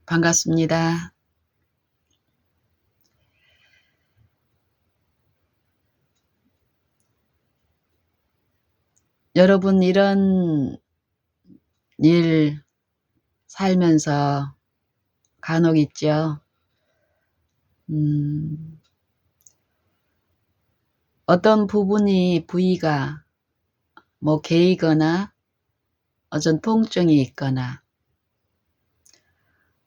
반갑습니다. 여러분 이런 일 살면서 간혹 있죠. 음, 어떤 부위가 뭐 개이거나 어떤 통증이 있거나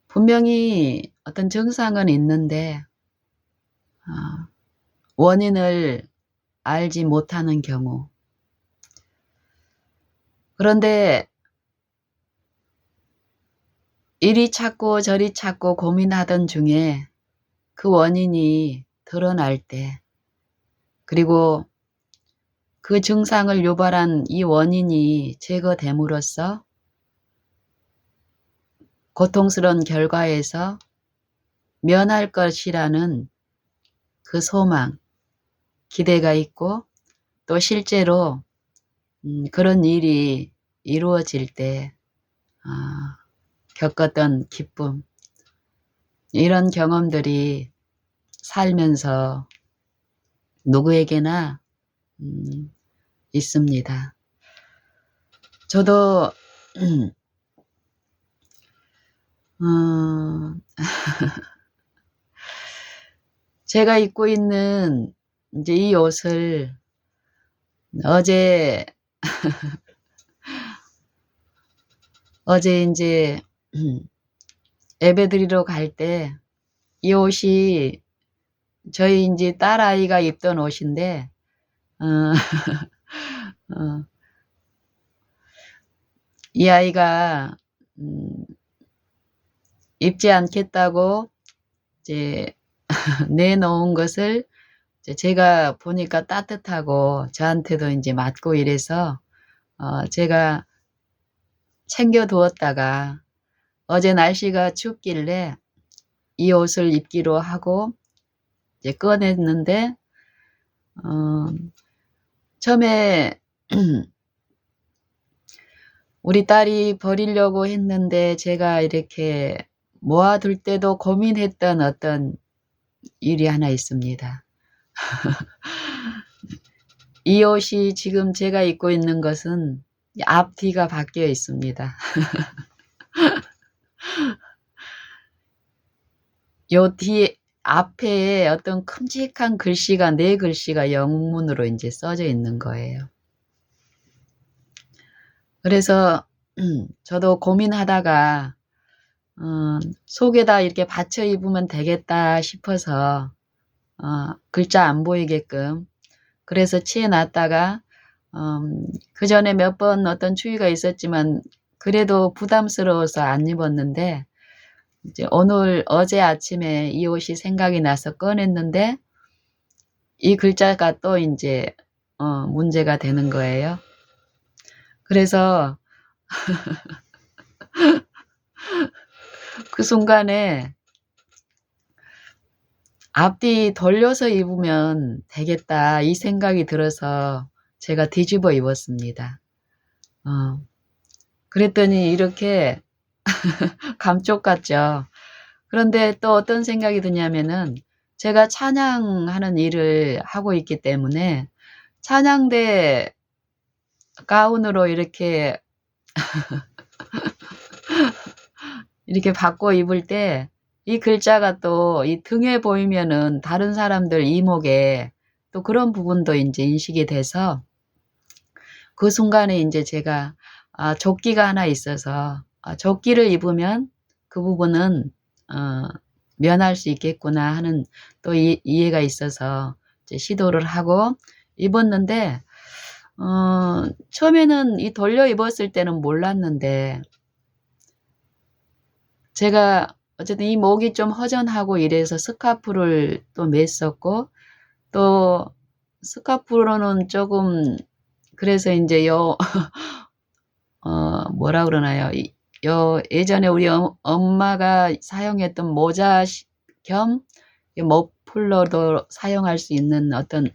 분명히 어떤 증상은 있는데 어, 원인을 알지 못하는 경우. 그런데 이리 찾고 저리 찾고 고민하던 중에 그 원인이 드러날 때, 그리고 그 증상을 유발한 이 원인이 제거됨으로써 고통스러운 결과에서 면할 것이라는 그 소망, 기대가 있고, 또 실제로 그런 일이 이루어질 때 겪었던 기쁨, 이런 경험들이 살면서 누구에게나 있습니다. 저도 제가 입고 있는 이제 이 옷을 어제 이제 예배드리러 갈 때 이 옷이 저희 이제 딸아이가 입던 옷인데 어, 어, 이 아이가 입지 않겠다고 이제 내놓은 것을 이제 제가 보니까 따뜻하고 저한테도 이제 맞고 이래서 제가 챙겨 두었다가 어제 날씨가 춥길래 이 옷을 입기로 하고 이제 꺼냈는데 처음에 우리 딸이 버리려고 했는데 제가 이렇게 모아둘 때도 고민했던 어떤 일이 하나 있습니다. 이 옷이 지금 제가 입고 있는 것은 앞뒤가 바뀌어 있습니다. 요 뒤에 앞에 어떤 큼직한 글씨가, 네 글씨가 영문으로 이제 써져 있는 거예요. 그래서 저도 고민하다가 속에다 이렇게 받쳐 입으면 되겠다 싶어서 글자 안 보이게끔 그래서 치해놨다가 그 전에 몇 번 어떤 추위가 있었지만 그래도 부담스러워서 안 입었는데 이제 어제 아침에 이 옷이 생각이 나서 꺼냈는데 이 글자가 또 이제 문제가 되는 거예요. 그래서 그 순간에 앞뒤 돌려서 입으면 되겠다 이 생각이 들어서 제가 뒤집어 입었습니다. 그랬더니 이렇게 감쪽 같죠. 그런데 또 어떤 생각이 드냐면은 제가 찬양하는 일을 하고 있기 때문에 찬양대 가운으로 이렇게 바꿔 입을 때 이 글자가 또 이 등에 보이면은 다른 사람들 이목에 또 그런 부분도 이제 인식이 돼서 그 순간에 이제 제가 조끼가 하나 있어서 조끼를 입으면 그 부분은 면할 수 있겠구나 하는 또 이해가 있어서 이제 시도를 하고 입었는데 처음에는 이 돌려 입었을 때는 몰랐는데 제가 어쨌든 이 목이 좀 허전하고 이래서 스카프를 또 맸었고 또 스카프로는 조금 그래서 이제 뭐라 그러나요? 예전에 우리 엄마가 사용했던 모자 겸 머플러도 사용할 수 있는 어떤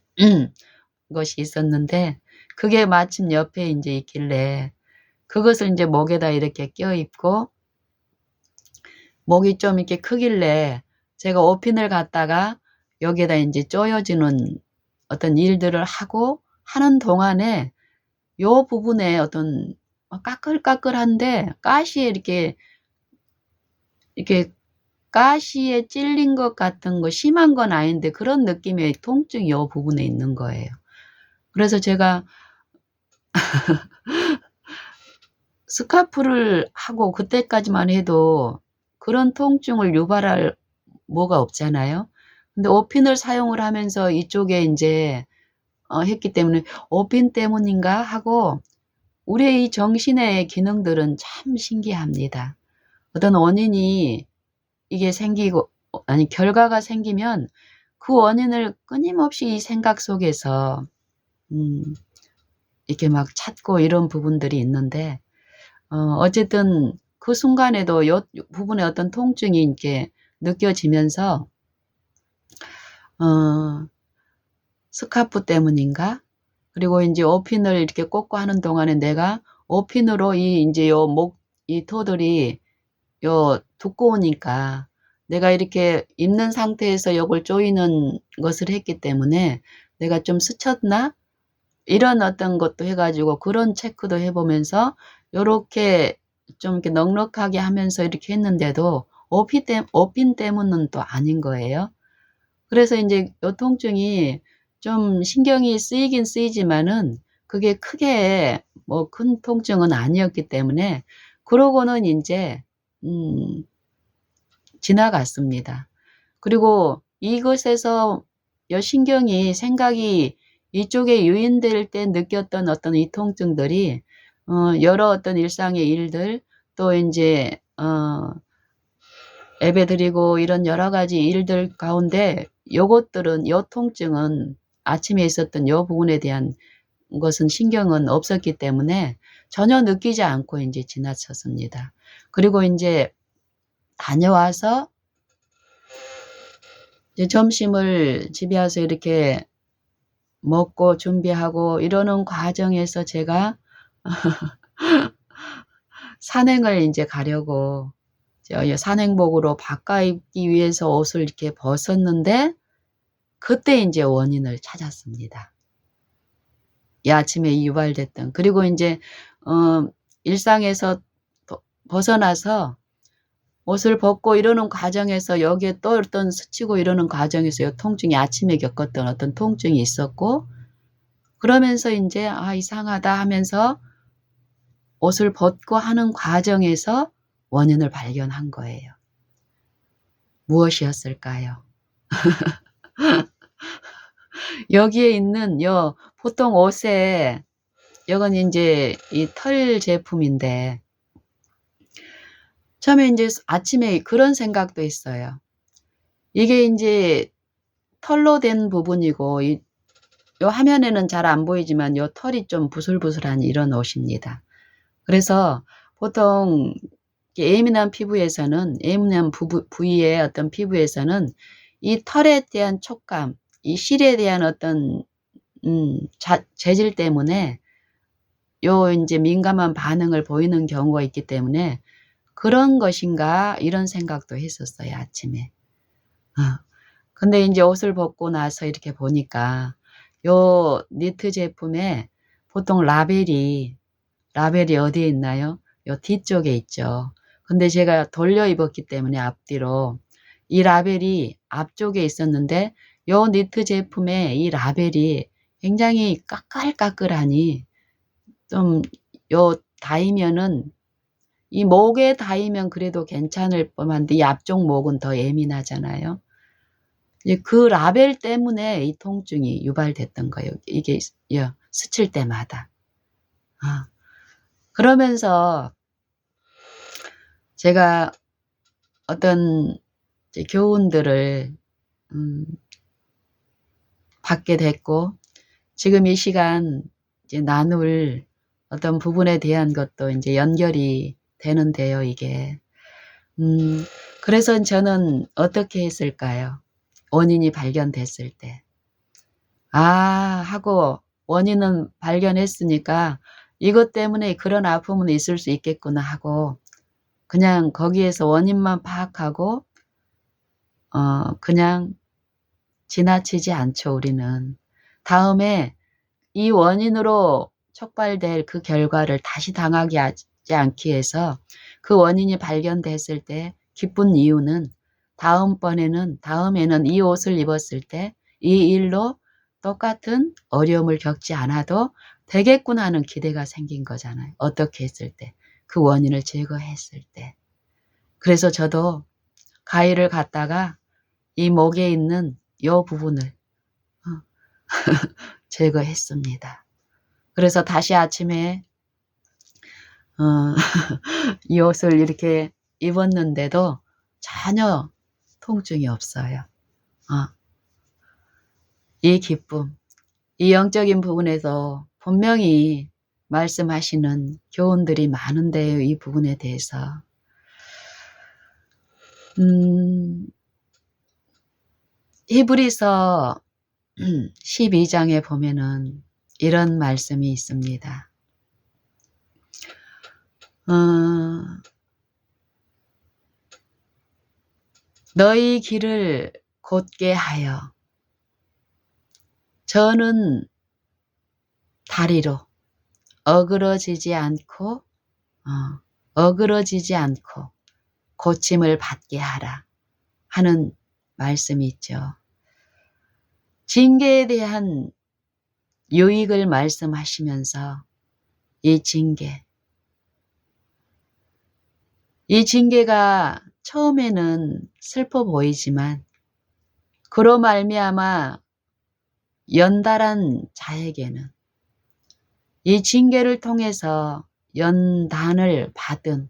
것이 있었는데 그게 마침 옆에 이제 있길래 그것을 이제 목에다 이렇게 껴입고 목이 좀 이렇게 크길래 제가 오핀을 갖다가 여기에다 이제 조여주는 어떤 일들을 하고 하는 동안에 요 부분에 어떤 까끌까끌한데 가시에 이렇게 가시에 찔린 것 같은 거 심한 건 아닌데 그런 느낌의 통증이 요 부분에 있는 거예요. 그래서 제가 스카프를 하고 그때까지만 해도 그런 통증을 유발할 뭐가 없잖아요. 근데 오핀을 사용을 하면서 이쪽에 인제 했기 때문에 '오핀 때문인가?' 하고 우리의 이 정신의 기능들은 참 신기합니다. 어떤 원인이 이게 생기고 아니 결과가 생기면 그 원인을 끊임없이 이 생각 속에서 음 이렇게 막 찾고 이런 부분들이 있는데 어쨌든 그 순간에도 요 부분에 어떤 통증이 이렇게 느껴지면서 어 '스카프 때문인가?' 그리고 인제 오핀을 이렇게 꽂고 하는 동안에 내가 오핀으로 이 인제 요 목 이 토들이 요 두꺼우니까 내가 이렇게 입는 상태에서 요걸 조이는 것을 했기 때문에 '내가 좀 스쳤나?' 이런 어떤 것도 해 가지고 그런 체크도 해 보면서 요렇게 좀 이렇게 넉넉하게 하면서 이렇게 했는데도 오핀 때문은 또 아닌 거예요. 그래서 인제 요 통증이 좀 신경이 쓰이긴 쓰이지만은 그게 크게 뭐 큰 통증은 아니었기 때문에 그러고는 인제 음 지나갔습니다. 그리고 이것에서 요 신경이 생각이 이쪽에 유인될 때 느꼈던 어떤 이 통증들이 여러 어떤 일상의 일들 또 인제 예배드리고 이런 여러 가지 일들 가운데 요것들은 요 통증은 아침에 있었던 요 부분에 대한 것은 신경은 없었기 때문에 전혀 느끼지 않고 인제 지나쳤습니다. 그리고 인제 다녀와서 이제 점심을 집에 와서 이렇게 먹고 준비하고 이러는 과정에서 제가 산행을 인제 가려고 산행복으로 바꿔 입기 위해서 옷을 이렇게 벗었는데 그때 인제 원인을 찾았습니다. 이 아침에 유발됐던. 그리고 인제 어 일상에서 벗어나서 옷을 벗고 이러는 과정에서 여기에 또 어떤 스치고 이러는 과정에서 요 통증이 아침에 겪었던 어떤 통증이 있었고 그러면서 인제 '아 이상하다.' 하면서 옷을 벗고 하는 과정에서 원인을 발견한 거예요. 무엇이었을까요? 여기에 있는 요 보통 옷에 요건 인제 이 털 제품인데 처음에 인제 아침에 그런 생각도 했어요. 이게 인제 털로 된 부분이고 요 화면에는 잘 안 보이지만 요 털이 좀 부슬부슬한 이런 옷입니다. 그래서 보통 예민한 피부에서는 예민한 부위의 어떤 피부에서는 이 털에 대한 촉감, 이 실에 대한 어떤 재질 때문에 요 인제 민감한 반응을 보이는 경우가 있기 때문에 '그런 것인가?' 이런 생각도 했었어요 아침에. 어. 근데 인제 옷을 벗고 나서 이렇게 보니까 요 니트 제품에 보통 라벨이 어디에 있나요? 요 뒤쪽에 있죠. 근데 제가 돌려 입었기 때문에 앞뒤로 이 라벨이 앞쪽에 있었는데 요 니트 제품의 이 라벨이 굉장히 까끌까끌하니 좀 요 닿으면은 이 목에 닿으면 그래도 괜찮을 법한데 이 앞쪽 목은 더 예민하잖아요. 이제 그 라벨 때문에 이 통증이 유발됐던 거예요. 이게 스칠 때마다. 아 그러면서 제가 어떤 이제 교훈들을 음 받게 됐고 지금 이 시간 이제 나눌 어떤 부분에 대한 것도 인제 연결이 되는데요 이게. 음 그래서 저는 어떻게 했을까요? 원인이 발견됐을 때. '아.' 하고 원인은 발견했으니까 '이것 때문에 그런 아픔은 있을 수 있겠구나.' 하고 그냥 거기에서 원인만 파악하고 그냥 지나치지 않죠, 우리는. 다음에 이 원인으로 촉발될 그 결과를 다시 당하지 않기 위해서 그 원인이 발견됐을 때 기쁜 이유는 다음에는 이 옷을 입었을 때 이 일로 똑같은 어려움을 겪지 않아도 되겠구나 하는 기대가 생긴 거잖아요. 어떻게 했을 때, 그 원인을 제거했을 때. 그래서 저도 가위를 갖다가 이 목에 있는 요 부분을 제거했습니다. 그래서 다시 아침에 이 옷을 이렇게 입었는데도 전혀 통증이 없어요. 이 기쁨, 이 영적인 부분에서 분명히 말씀하시는 교훈들이 많은데요. 이 부분에 대해서. 히브리서 12장에 보면은 이런 말씀이 있습니다. 너희 길을 곧게 하여 저는 다리로 어그러지지 않고 고침을 받게 하라 하는 말씀이 있죠. 징계에 대한 유익을 말씀하시면서 이 징계가 처음에는 슬퍼 보이지만 그로 말미암아 연달한 자에게는 이 징계를 통해서 연단을 받은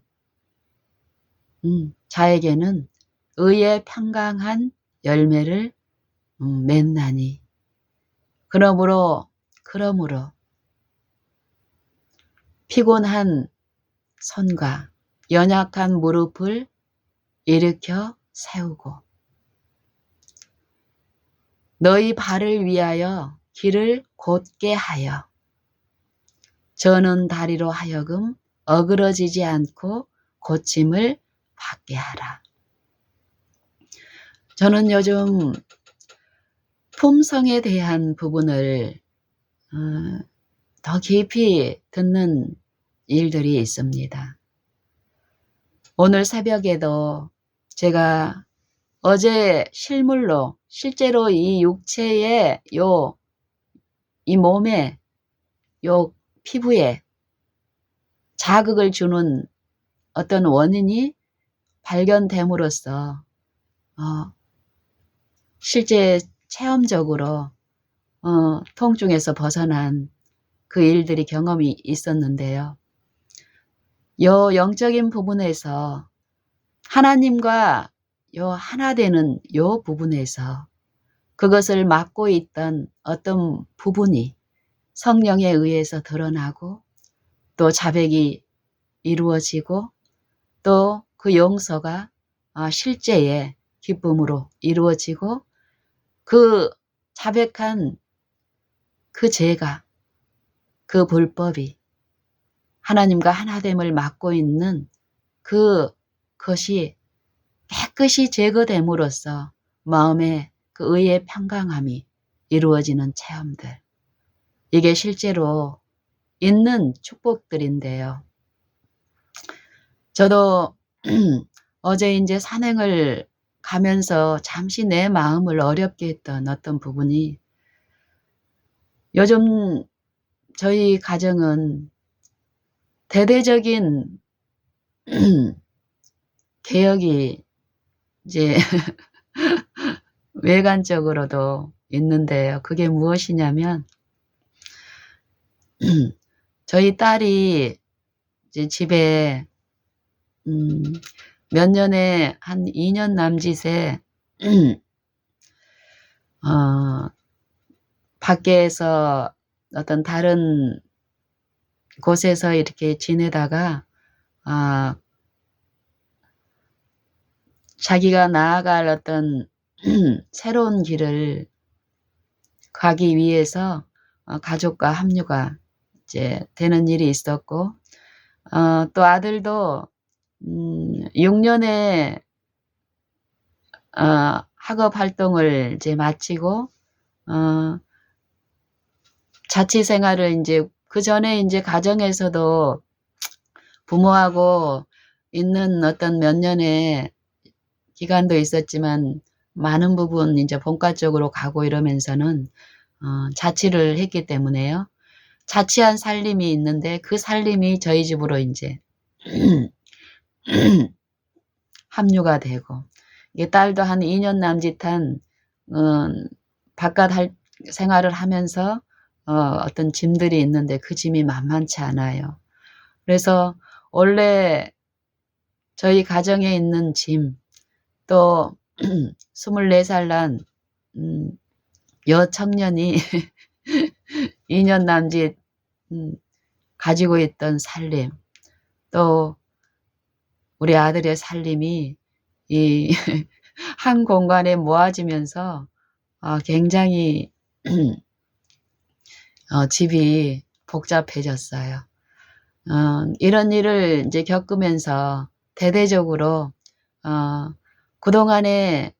자에게는 의의 평강한 열매를 맺나니 그러므로 피곤한 손과 연약한 무릎을 일으켜 세우고 너희 발을 위하여 길을 곧게 하여 저는 다리로 하여금 어그러지지 않고 고침을 받게 하라. 저는 요즘 품성에 대한 부분을 더 깊이 듣는 일들이 있습니다. 오늘 새벽에도 제가 어제 실제로 이 육체에 이 몸에 피부에 자극을 주는 어떤 원인이 발견됨으로써 실제 체험적으로 통증에서 벗어난 그 일들이 경험이 있었는데요. 영적인 부분에서 하나님과 하나 되는 부분에서 그것을 막고 있던 어떤 부분이 성령에 의해서 드러나고 또 자백이 이루어지고 또 그 용서가 실제의 기쁨으로 이루어지고 그 자백한 그 죄가 그 불법이 하나님과 하나됨을 막고 있는 그것이 깨끗이 제거됨으로써 마음에 그 의의 평강함이 이루어지는 체험들. 이게 실제로 있는 축복들인데요. 저도 어제 이제 산행을 가면서 잠시 내 마음을 어렵게 했던 어떤 부분이 요즘 저희 가정은 대대적인 개혁이 이제 외관적으로도 있는데요. 그게 무엇이냐면 저희 딸이 이제 집에 몇 년에 한 2년 남짓에 밖에서 어떤 다른 곳에서 이렇게 지내다가 자기가 나아갈 어떤 새로운 길을 가기 위해서 가족과 합류가 이제 되는 일이 있었고 또 아들도 6년의 학업 활동을 이제 마치고 자취 생활을 이제 그전에 이제 가정에서도 부모하고 있는 어떤 몇 년의 기간도 있었지만 많은 부분 이제 본가 쪽으로 가고 이러면서는 자취를 했기 때문에요. 자취한 살림이 있는데 그 살림이 저희 집으로 이제 합류가 되고 이게 딸도 한 2년 남짓한 바깥 생활을 하면서 어떤 짐들이 있는데 그 짐이 만만치 않아요. 그래서 원래 저희 가정에 있는 짐, 또 24살 난 여청년이 2년 남짓 가지고 있던 살림, 또 우리 아들의 살림이 이 한 공간에 모아지면서 굉장히 집이 복잡해졌어요. 이런 일을 이제 겪으면서 대대적으로 그동안에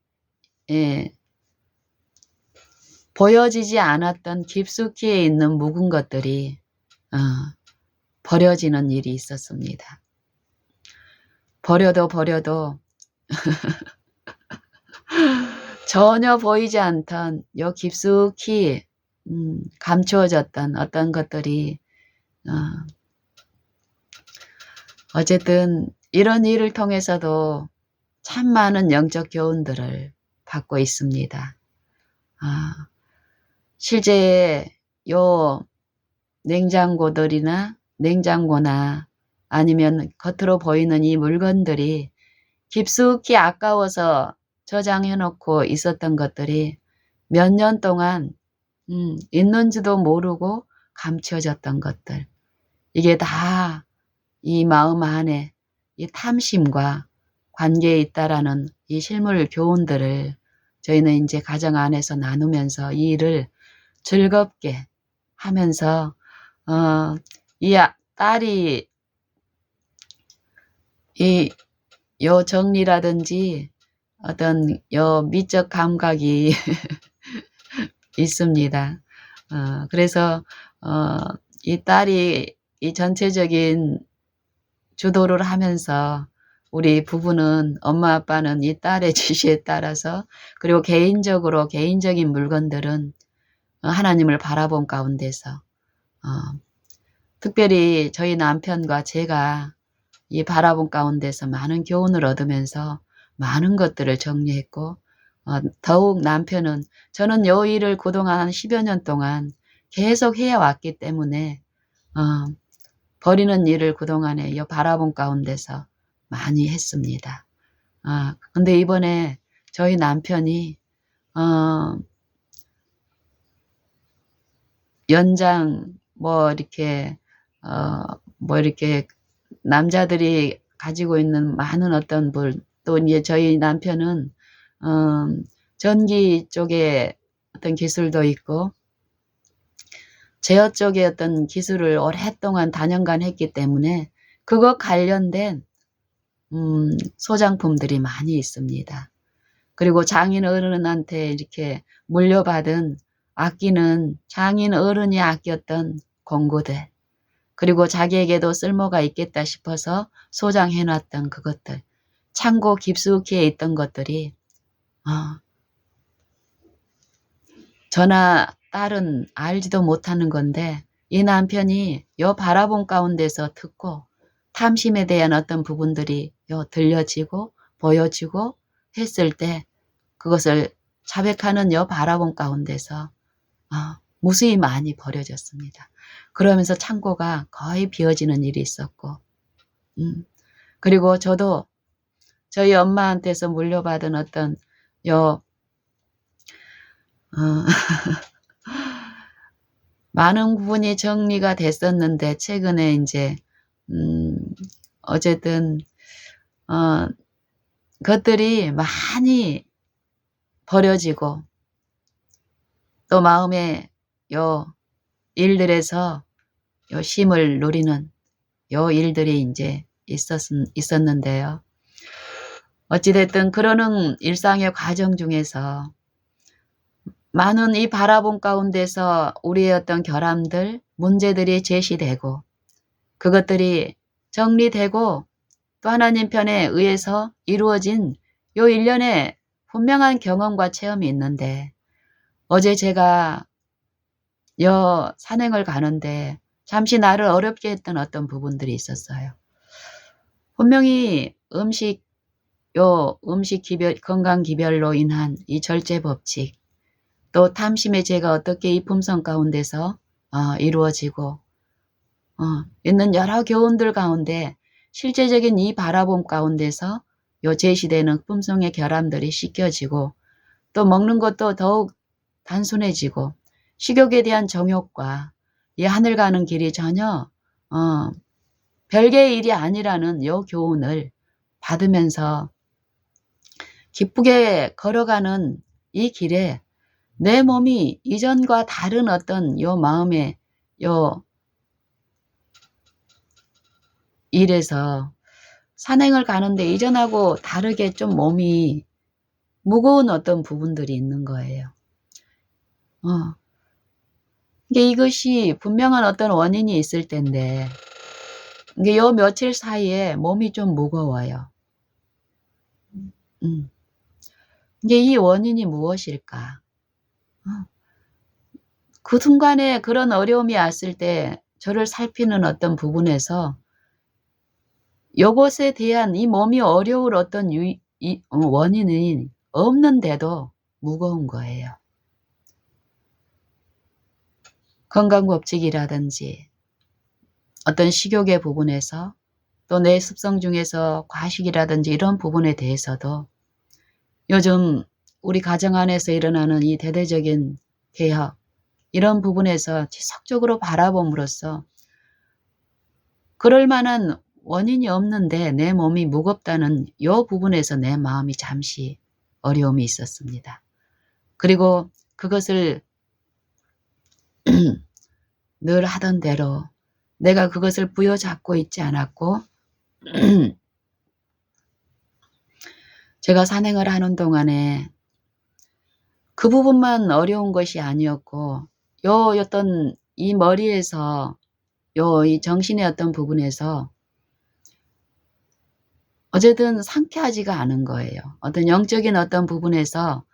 보여지지 않았던 깊숙이 있는 묵은 것들이 버려지는 일이 있었습니다. 버려도 전혀 보이지 않던 요 깊숙이 감추어졌던 어떤 것들이 어쨌든 이런 일을 통해서도 참 많은 영적 교훈들을 받고 있습니다. 실제 요 냉장고나 아니면 겉으로 보이는 이 물건들이 깊숙이 아까워서 저장해 놓고 있었던 것들이 몇 년 동안 있는지도 모르고 감춰졌던 것들, 이게 다 이 마음 안에 이 탐심과 관계에 있다라는 이 실물 교훈들을 저희는 이제 가정 안에서 나누면서 이 일을 즐겁게 하면서 이 딸이 요 정리라든지 어떤 요 미적 감각이 있습니다. 그래서 이 딸이 이 전체적인 주도를 하면서 우리 부부는 엄마 아빠는 이 딸의 지시에 따라서 그리고 개인적인 물건들은 하나님을 바라본 가운데서 특별히 저희 남편과 제가 이 바라본 가운데서 많은 교훈을 얻으면서 많은 것들을 정리했고 더욱 남편은 저는 요 일을 그동안 한 10여 년 동안 계속 해왔기 때문에 버리는 일을 그동안에 요 바라본 가운데서 많이 했습니다. 근데 이번에 저희 남편이 연장 이렇게 남자들이 가지고 있는 많은 어떤 또 이제 저희 남편은 전기 쪽에 어떤 기술도 있고 제어 쪽의 어떤 기술을 오랫동안 다년간 했기 때문에 그거 관련된 소장품들이 많이 있습니다. 그리고 장인 어른한테 이렇게 물려받은 아끼는 장인 어른이 아꼈던 공구들, 그리고 자기에게도 쓸모가 있겠다 싶어서 소장해 놨던 그것들, 창고 깊숙이에 있던 것들이 저나 딸은 알지도 못하는 건데 이 남편이 요 바라본 가운데서 듣고 탐심에 대한 어떤 부분들이 요 들려지고 보여지고 했을 때 그것을 자백하는 요 바라본 가운데서 무수히 많이 버려졌습니다. 그러면서 창고가 거의 비어지는 일이 있었고 그리고 저도 저희 엄마한테서 물려받은 어떤 많은 부분이 정리가 됐었는데 최근에 이제 어쨌든 것들이 많이 버려지고 또 마음에 요 일들에서 요 쉼을 누리는 요 일들이 이제 있었는데요. 어찌됐든 그러는 일상의 과정 중에서 많은 이 바라봄 가운데서 우리의 어떤 결함들, 문제들이 제시되고 그것들이 정리되고 또 하나님 편에 의해서 이루어진 요 일련의 분명한 경험과 체험이 있는데 어제 제가 산행을 가는데 잠시 나를 어렵게 했던 어떤 부분들이 있었어요. 분명히 음식 기별, 건강 기별로 인한 이 절제 법칙, 또 탐심의 죄가 어떻게 이 품성 가운데서 이루어지고 있는 여러 교훈들 가운데 실제적인 이 바라봄 가운데서 제시되는 품성의 결함들이 씻겨지고 또 먹는 것도 더욱 단순해지고 식욕에 대한 정욕과 이 하늘 가는 길이 전혀 별개의 일이 아니라는 요 교훈을 받으면서 기쁘게 걸어가는 이 길에 내 몸이 이전과 다른 어떤 요 마음의 요 일에서 산행을 가는데 이전하고 다르게 좀 몸이 무거운 어떤 부분들이 있는 거예요. 이것이 분명한 어떤 원인이 있을 텐데 이게 요 며칠 사이에 몸이 좀 무거워요. 이게 이 원인이 무엇일까? 그 순간에 그런 어려움이 왔을 때 저를 살피는 어떤 부분에서 요것에 대한 이 몸이 어려울 어떤 원인은 없는데도 무거운 거예요. 건강법칙이라든지 어떤 식욕의 부분에서 또 내 습성 중에서 과식이라든지 이런 부분에 대해서도 요즘 우리 가정 안에서 일어나는 이 대대적인 개혁 이런 부분에서 지속적으로 바라봄으로써 그럴 만한 원인이 없는데 내 몸이 무겁다는 이 부분에서 내 마음이 잠시 어려움이 있었습니다. 그리고 그것을 늘 하던 대로 내가 그것을 부여잡고 있지 않았고 제가 산행을 하는 동안에 그 부분만 어려운 것이 아니었고 어떤 이 머리에서 이 정신의 어떤 부분에서 어쨌든 상쾌하지가 않은 거예요. 어떤 영적인 어떤 부분에서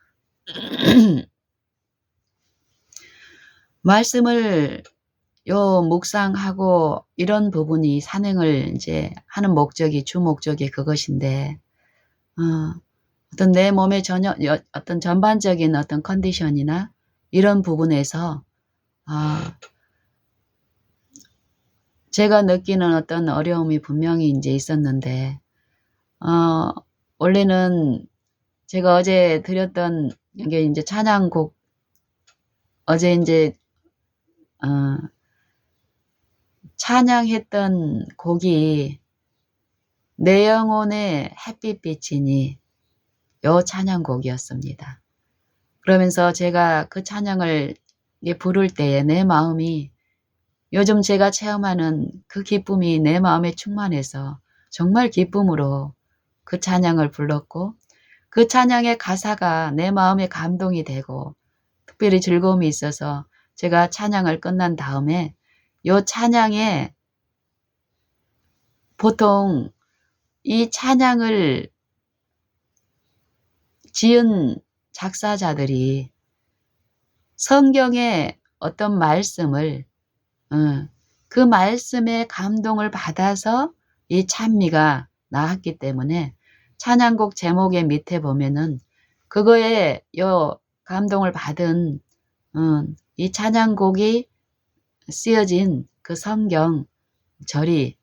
말씀을 묵상하고 이런 부분이 산행을 이제 하는 목적이 주 목적이 그것인데 어떤 내 몸의 어떤 전반적인 어떤 컨디션이나 이런 부분에서 제가 느끼는 어떤 어려움이 분명히 이제 있었는데 원래는 제가 어제 드렸던 이게 이제 찬양곡 어제 이제 찬양했던 곡이 내 영혼의 햇빛빛이니 요 찬양곡이었습니다. 그러면서 제가 그 찬양을 부를 때에 내 마음이 요즘 제가 체험하는 그 기쁨이 내 마음에 충만해서 정말 기쁨으로 그 찬양을 불렀고 그 찬양의 가사가 내 마음에 감동이 되고 특별히 즐거움이 있어서 제가 찬양을 끝난 다음에 요 찬양에 보통 이 찬양을 지은 작사자들이 성경의 어떤 말씀을 그 말씀에 감동을 받아서 이 찬미가 나왔기 때문에 찬양곡 제목의 밑에 보면은 그거에 감동을 받은 이 찬양곡이 쓰여진 그 성경 절이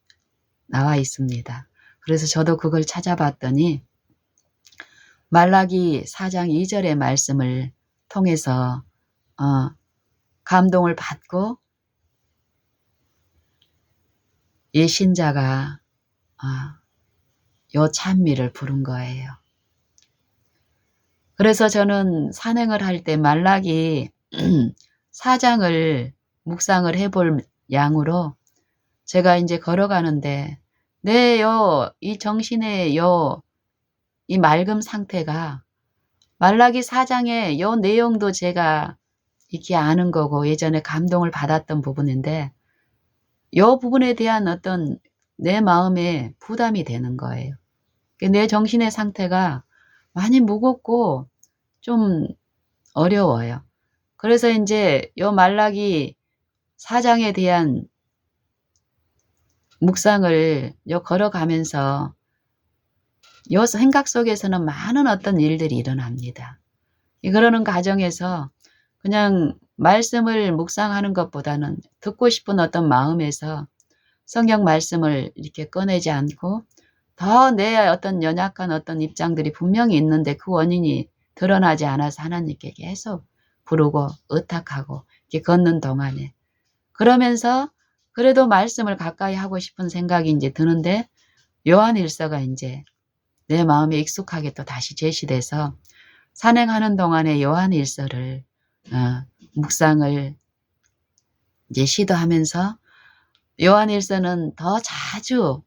나와 있습니다. 그래서 저도 그걸 찾아봤더니 말라기 4장 2절의 말씀을 통해서 감동을 받고 이 신자가 요 찬미를 부른 거예요. 그래서 저는 산행을 할 때 말라기 4장을 묵상을 해볼 양으로 제가 이제 걸어가는데 이 정신의 이 맑음 상태가 말라기 4장의 요 내용도 제가 이렇게 아는 거고 예전에 감동을 받았던 부분인데 요 부분에 대한 어떤 내 마음에 부담이 되는 거예요. 내 정신의 상태가 많이 무겁고 좀 어려워요. 그래서 이제 요 말라기 4장에 대한 묵상을 걸어가면서 요 생각 속에서는 많은 어떤 일들이 일어납니다. 그러는 과정에서 그냥 말씀을 묵상하는 것보다는 듣고 싶은 어떤 마음에서 성경 말씀을 이렇게 꺼내지 않고 더 내 어떤 연약한 어떤 입장들이 분명히 있는데 그 원인이 드러나지 않아서 하나님께 계속 부르고 의탁하고 이렇게 걷는 동안에 그러면서 그래도 말씀을 가까이 하고 싶은 생각이 이제 드는데 요한일서가 이제 내 마음에 익숙하게 또 다시 제시돼서 산행하는 동안에 요한일서를 묵상을 이제 시도하면서 요한일서는 더 자주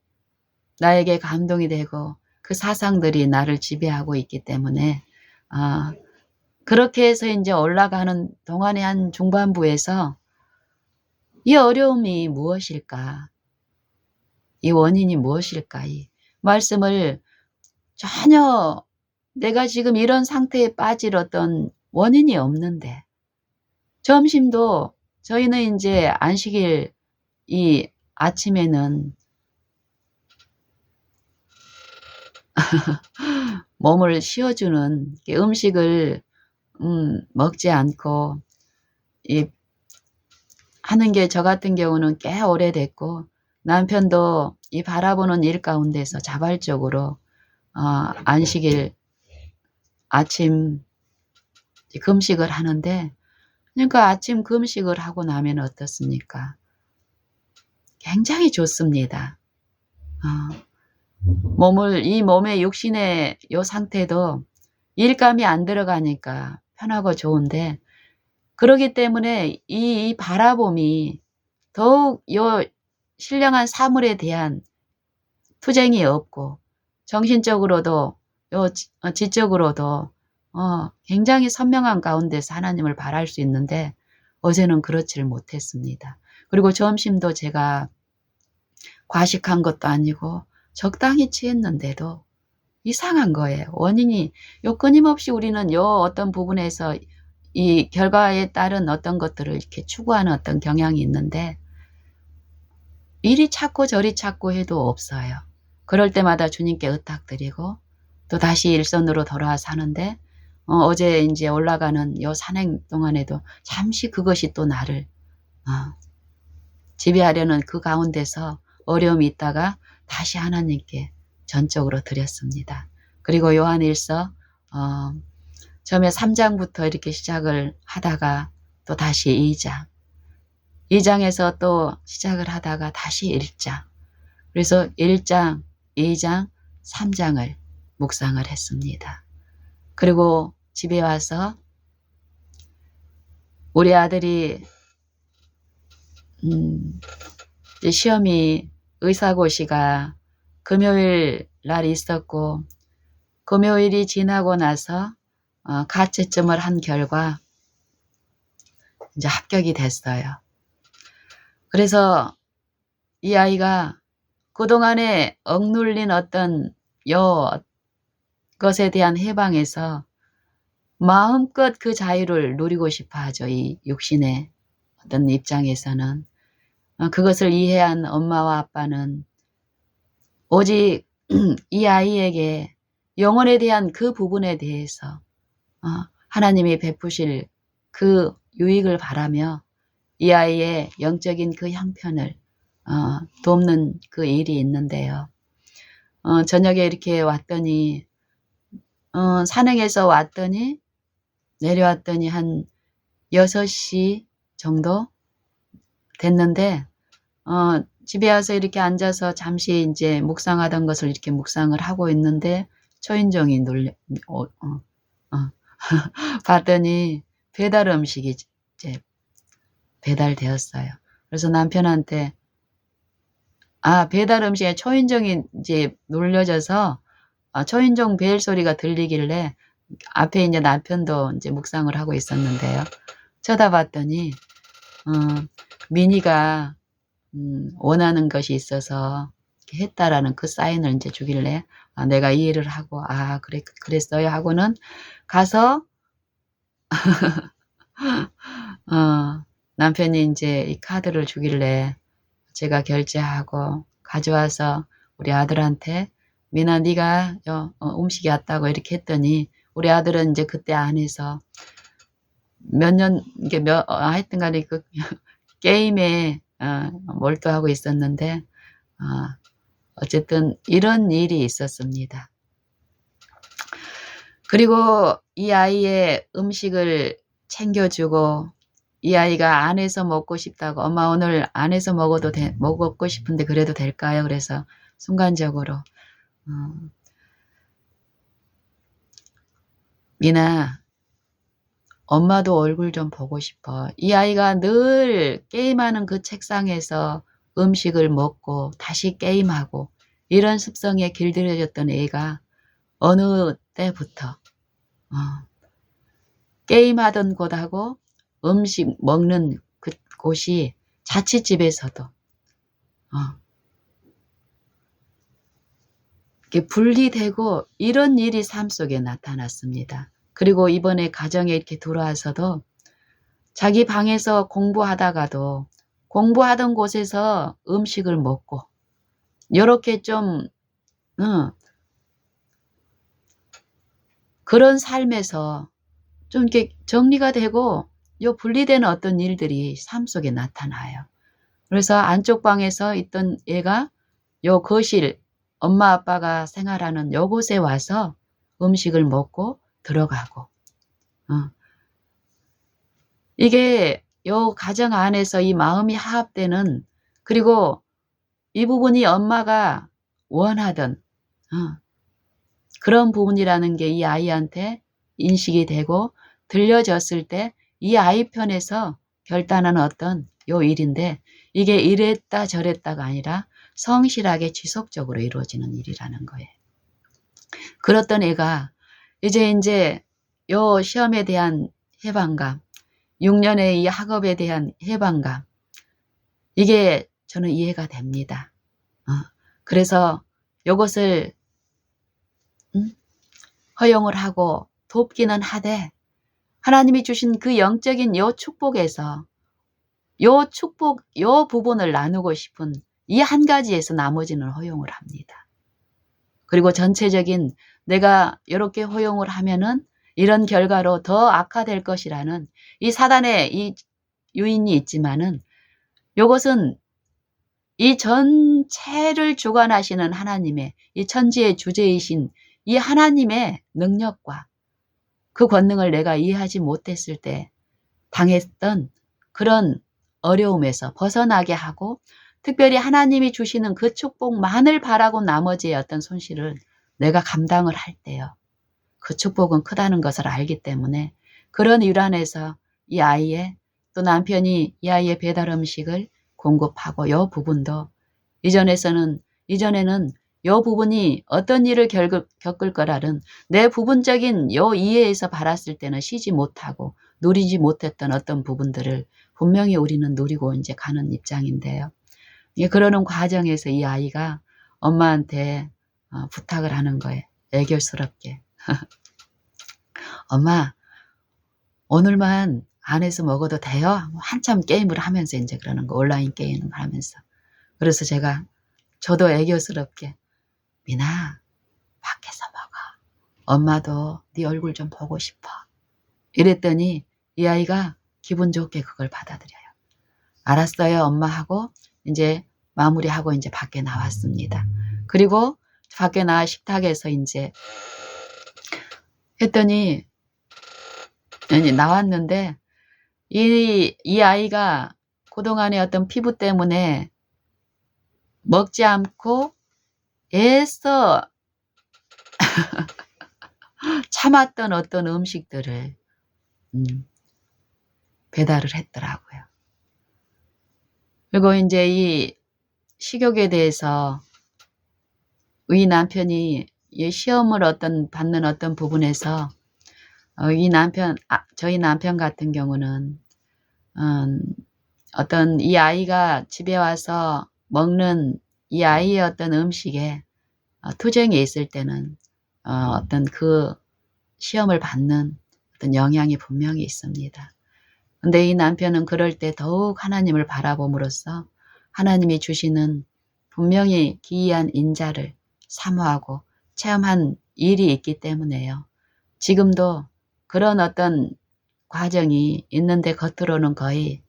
나에게 감동이 되고 그 사상들이 나를 지배하고 있기 때문에 그렇게 해서 이제 올라가는 동안의 한 중반부에서 이 어려움이 무엇일까? 이 원인이 무엇일까? 이 말씀을 전혀 내가 지금 이런 상태에 빠질 어떤 원인이 없는데 점심도 저희는 이제 안식일 이 아침에는 몸을 쉬어주는 음식을 먹지 않고 하는 게 저 같은 경우는 꽤 오래됐고 남편도 이 바라보는 일 가운데서 자발적으로 안식일 아침 금식을 하는데 그러니까 아침 금식을 하고 나면 어떻습니까? 굉장히 좋습니다. 이 몸의 육신의 요 상태도 일감이 안 들어가니까 편하고 좋은데 그러기 때문에 이 바라봄이 더욱 요 신령한 사물에 대한 투쟁이 없고 정신적으로도 지적으로도 굉장히 선명한 가운데서 하나님을 바랄 수 있는데 어제는 그렇지를 못했습니다. 그리고 점심도 제가 과식한 것도 아니고 적당히 취했는데도 이상한 거예요. 원인이 끊임없이 우리는 어떤 부분에서 이 결과에 따른 어떤 것들을 이렇게 추구하는 어떤 경향이 있는데 이리 찾고 저리 찾고 해도 없어요. 그럴 때마다 주님께 의탁드리고 또 다시 일선으로 돌아와서 하는데 어제 이제 올라가는 요 산행 동안에도 잠시 그것이 또 나를 지배하려는 그 가운데서 어려움이 있다가 다시 하나님께 전적으로 드렸습니다. 그리고 요한일서 처음에 3장부터 이렇게 시작을 하다가 또 다시 2장 2장에서 또 시작을 하다가 다시 1장 그래서 1장, 2장, 3장을 묵상을 했습니다. 그리고 집에 와서 우리 아들이 시험이 의사고시가 금요일 날 있었고 금요일이 지나고 나서 가채점을 한 결과 이제 합격이 됐어요. 그래서 이 아이가 그동안에 억눌린 어떤 것에 대한 해방에서 마음껏 그 자유를 누리고 싶어 하죠. 이 육신의 어떤 입장에서는. 그것을 이해한 엄마와 아빠는 오직 이 아이에게 영혼에 대한 그 부분에 대해서 하나님이 베푸실 그 유익을 바라며 이 아이의 영적인 그 형편을 돕는 그 일이 있는데요. 저녁에 이렇게 왔더니 산행에서 왔더니 내려왔더니 한 6시 정도 됐는데 집에 와서 이렇게 앉아서 잠시 이제 묵상하던 것을 이렇게 묵상을 하고 있는데 초인종이 봤더니 배달 음식이 이제 배달되었어요. 그래서 남편한테 배달 음식에 초인종이 이제 눌려져서 초인종 벨 소리가 들리길래 앞에 이제 남편도 이제 묵상을 하고 있었는데요. 쳐다봤더니 미니가 원하는 것이 있어서 이렇게 했다라는 그 사인을 이제 주길래 내가 이해를 하고 그랬어요 하고는 가서 남편이 이제 이 카드를 주길래 제가 결제하고 가져와서 우리 아들한테 미나 네가 음식이 왔다고 이렇게 했더니 우리 아들은 이제 그때 안에서 몇 년 이게 하여튼 간에 그 게임에 몰두하고 있었는데 어쨌든 이런 일이 있었습니다. 그리고 이 아이의 음식을 챙겨주고 이 아이가 안에서 먹고 싶다고 엄마 오늘 안에서 먹고 싶은데 그래도 될까요? 그래서 순간적으로 미나 엄마도 얼굴 좀 보고 싶어. 이 아이가 늘 게임하는 그 책상에서 음식을 먹고 다시 게임하고 이런 습성에 길들여졌던 애가 어느 때부터 게임하던 곳하고 음식 먹는 그 곳이 자취집에서도 이렇게 분리되고 이런 일이 삶 속에 나타났습니다. 그리고 이번에 가정에 이렇게 들어와서도 자기 방에서 공부하다가도 공부하던 곳에서 음식을 먹고 요렇게 좀 그런 삶에서 좀 이렇게 정리가 되고 분리되는 어떤 일들이 삶 속에 나타나요. 그래서 안쪽 방에서 있던 얘가 거실 엄마 아빠가 생활하는 요곳에 와서 음식을 먹고 들어가고 이게 가정 안에서 이 마음이 화합되는 그리고 이 부분이 엄마가 원하던 그런 부분이라는 게 이 아이한테 인식이 되고 들려졌을 때 이 아이 편에서 결단하는 어떤 일인데 이게 이랬다 저랬다가 아니라 성실하게 지속적으로 이루어지는 일이라는 거예요. 그렇던 애가 이제 시험에 대한 해방감 6년의 이 학업에 대한 해방감 이게 저는 이해가 됩니다. 그래서 요것을 허용을 하고 돕기는 하되 하나님이 주신 그 영적인 축복에서 축복 부분을 나누고 싶은 이 한 가지에서 나머지는 허용을 합니다. 그리고 전체적인 내가 이렇게 허용을 하면은 이런 결과로 더 악화될 것이라는 이 사단의 이 유인이 있지만은 요것은 이 전체를 주관하시는 하나님의 이 천지의 주제이신 이 하나님의 능력과 그 권능을 내가 이해하지 못했을 때 당했던 그런 어려움에서 벗어나게 하고 특별히 하나님이 주시는 그 축복만을 바라고 나머지의 어떤 손실을 내가 감당을 할 때요. 그 축복은 크다는 것을 알기 때문에 그런 일환에서 이 아이의 또 남편이 이 아이의 배달 음식을 공급하고 이 부분도 이전에는 이 부분이 어떤 일을 겪을 거라는 내 부분적인 이해에서 바랐을 때는 쉬지 못하고 누리지 못했던 어떤 부분들을 분명히 우리는 누리고 이제 가는 입장인데요. 그러는 과정에서 이 아이가 엄마한테 부탁을 하는 거예요. 애교스럽게. 엄마, 오늘만 안에서 먹어도 돼요? 한참 게임을 하면서 이제 그러는 거, 온라인 게임을 하면서. 그래서 저도 애교스럽게, 미나, 밖에서 먹어. 엄마도 네 얼굴 좀 보고 싶어. 이랬더니 이 아이가 기분 좋게 그걸 받아들여요. 알았어요, 엄마 하고 이제 마무리하고 이제 밖에 나왔습니다. 그리고 밖에 나와 식탁에서 이제 했더니 나왔는데 이 아이가 그동안의 어떤 피부 때문에 먹지 않고 애써 참았던 어떤 음식들을 배달을 했더라고요. 그리고 이제 식욕에 대해서 이 남편이 이 시험을 받는 어떤 부분에서 저희 남편 같은 경우는 어떤 이 아이가 집에 와서 먹는 이 아이의 어떤 음식에 투정이 있을 때는 어떤 그 시험을 받는 어떤 영향이 분명히 있습니다. 근데 이 남편은 그럴 때 더욱 하나님을 바라봄으로써 하나님이 주시는 분명히 기이한 인자를 사모하고 체험한 일이 있기 때문에요. 지금도 그런 어떤 과정이 있는데 겉으로는 거의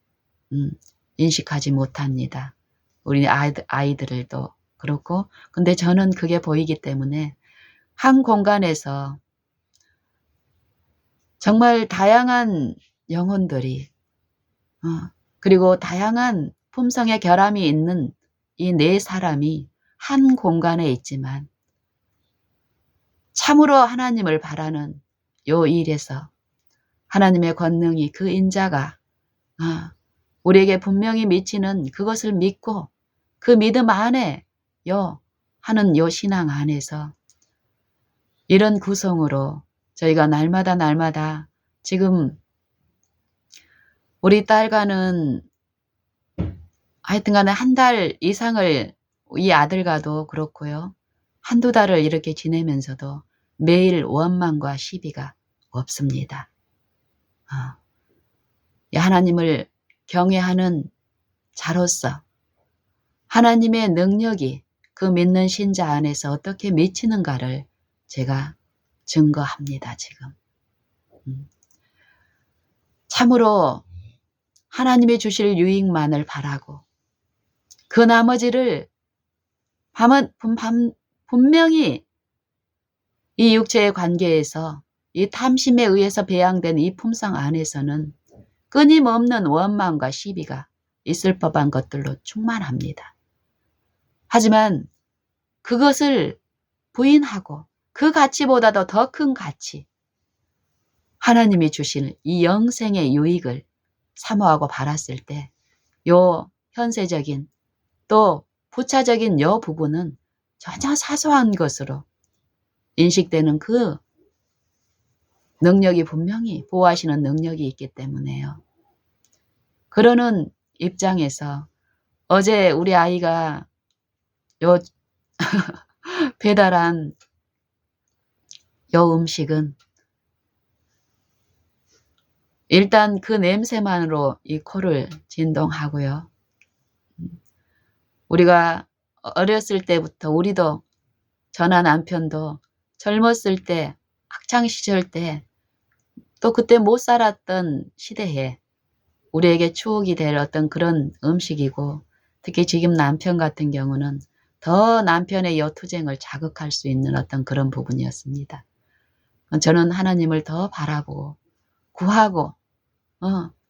인식하지 못합니다. 우리 아이들도 그렇고, 근데 저는 그게 보이기 때문에 한 공간에서 정말 다양한 영혼들이 그리고 다양한 품성의 결함이 있는 이 네 사람이 한 공간에 있지만 참으로 하나님을 바라는 요 일에서 하나님의 권능이 그 인자가 우리에게 분명히 미치는 그것을 믿고 그 믿음 안에 하는 요 신앙 안에서 이런 구성으로 저희가 날마다 지금 우리 딸과는 하여튼간에 한 달 이상을 이 아들과도 그렇고요. 한두 달을 이렇게 지내면서도 매일 원망과 시비가 없습니다. 하나님을 경외하는 자로서 하나님의 능력이 그 믿는 신자 안에서 어떻게 미치는가를 제가 증거합니다. 지금. 참으로 하나님이 주실 유익만을 바라고 그 나머지를 분명히 이 육체의 관계에서 이 탐심에 의해서 배양된 이 품성 안에서는 끊임없는 원망과 시비가 있을 법한 것들로 충만합니다. 하지만 그것을 부인하고 그 가치보다도 더 큰 가치, 하나님이 주신 이 영생의 유익을 사모하고 바랐을 때 요 현세적인 또 부차적인 요 부분은 전혀 사소한 것으로 인식되는 그 능력이 분명히 보호하시는 능력이 있기 때문에요. 그러는 입장에서 어제 우리 아이가 요 배달한 요 음식은 일단 그 냄새만으로 이 코를 진동하고요. 우리가 어렸을 때부터 우리도 저나 남편도 젊었을 때 학창시절 때 또 그때 못 살았던 시대에 우리에게 추억이 될 어떤 그런 음식이고 특히 지금 남편 같은 경우는 더 남편의 요 투쟁을 자극할 수 있는 어떤 그런 부분이었습니다. 저는 하나님을 더 바라보고 구하고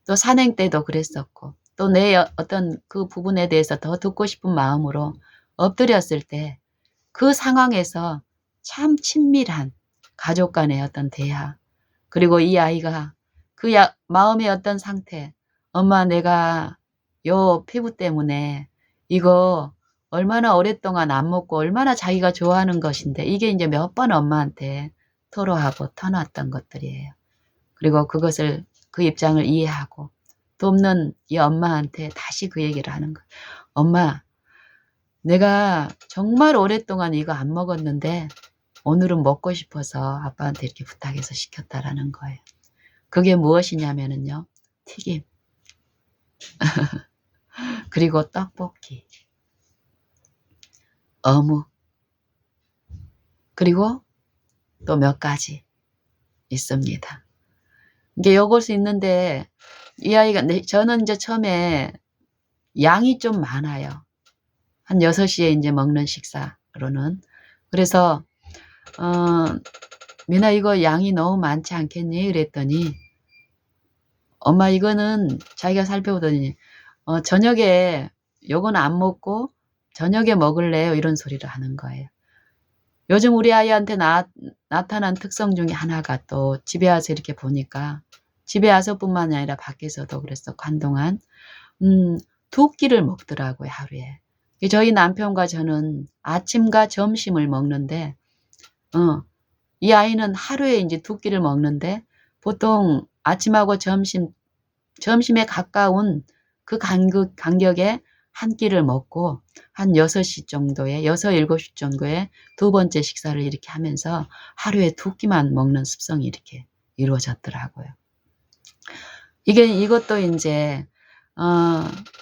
또 산행 때도 그랬었고 또 내 어떤 그 부분에 대해서 더 듣고 싶은 마음으로 엎드렸을 때 그 상황에서 참 친밀한 가족 간의 어떤 대화 그리고 이 아이가 그 마음의 어떤 상태 엄마 내가 요 피부 때문에 이거 얼마나 오랫동안 안 먹고 얼마나 자기가 좋아하는 것인데 이게 이제 몇 번 엄마한테 토로하고 터놨던 것들이에요. 그리고 그것을 그 입장을 이해하고 돕는 이 엄마한테 다시 그 얘기를 하는 거예요. 엄마 내가 정말 오랫동안 이거 안 먹었는데 오늘은 먹고 싶어서 아빠한테 이렇게 부탁해서 시켰다라는 거예요. 그게 무엇이냐면요. 튀김. 그리고 떡볶이. 어묵. 그리고 또 몇 가지 있습니다. 이게 요것이 있는데 이 아이가 저는 이제 처음에 양이 좀 많아요. 한 6시에 이제 먹는 식사로는. 그래서 미나 이거 양이 너무 많지 않겠니? 그랬더니 엄마 이거는 자기가 살펴보더니 저녁에 요건 안 먹고 저녁에 먹을래요? 이런 소리를 하는 거예요. 요즘 우리 아이한테 나타난 특성 중에 하나가 또 집에 와서 이렇게 보니까 집에 와서뿐만 아니라 밖에서도 그랬어. 한동안 2끼를 먹더라고요. 하루에. 저희 남편과 저는 아침과 점심을 먹는데, 이 아이는 하루에 이제 2끼를 먹는데, 보통 아침하고 점심에 가까운 그 간격에 한 끼를 먹고, 한 6시 정도에, 6, 7시 정도에 두 번째 식사를 이렇게 하면서 하루에 2끼만 먹는 습성이 이렇게 이루어졌더라고요. 이것도 이제,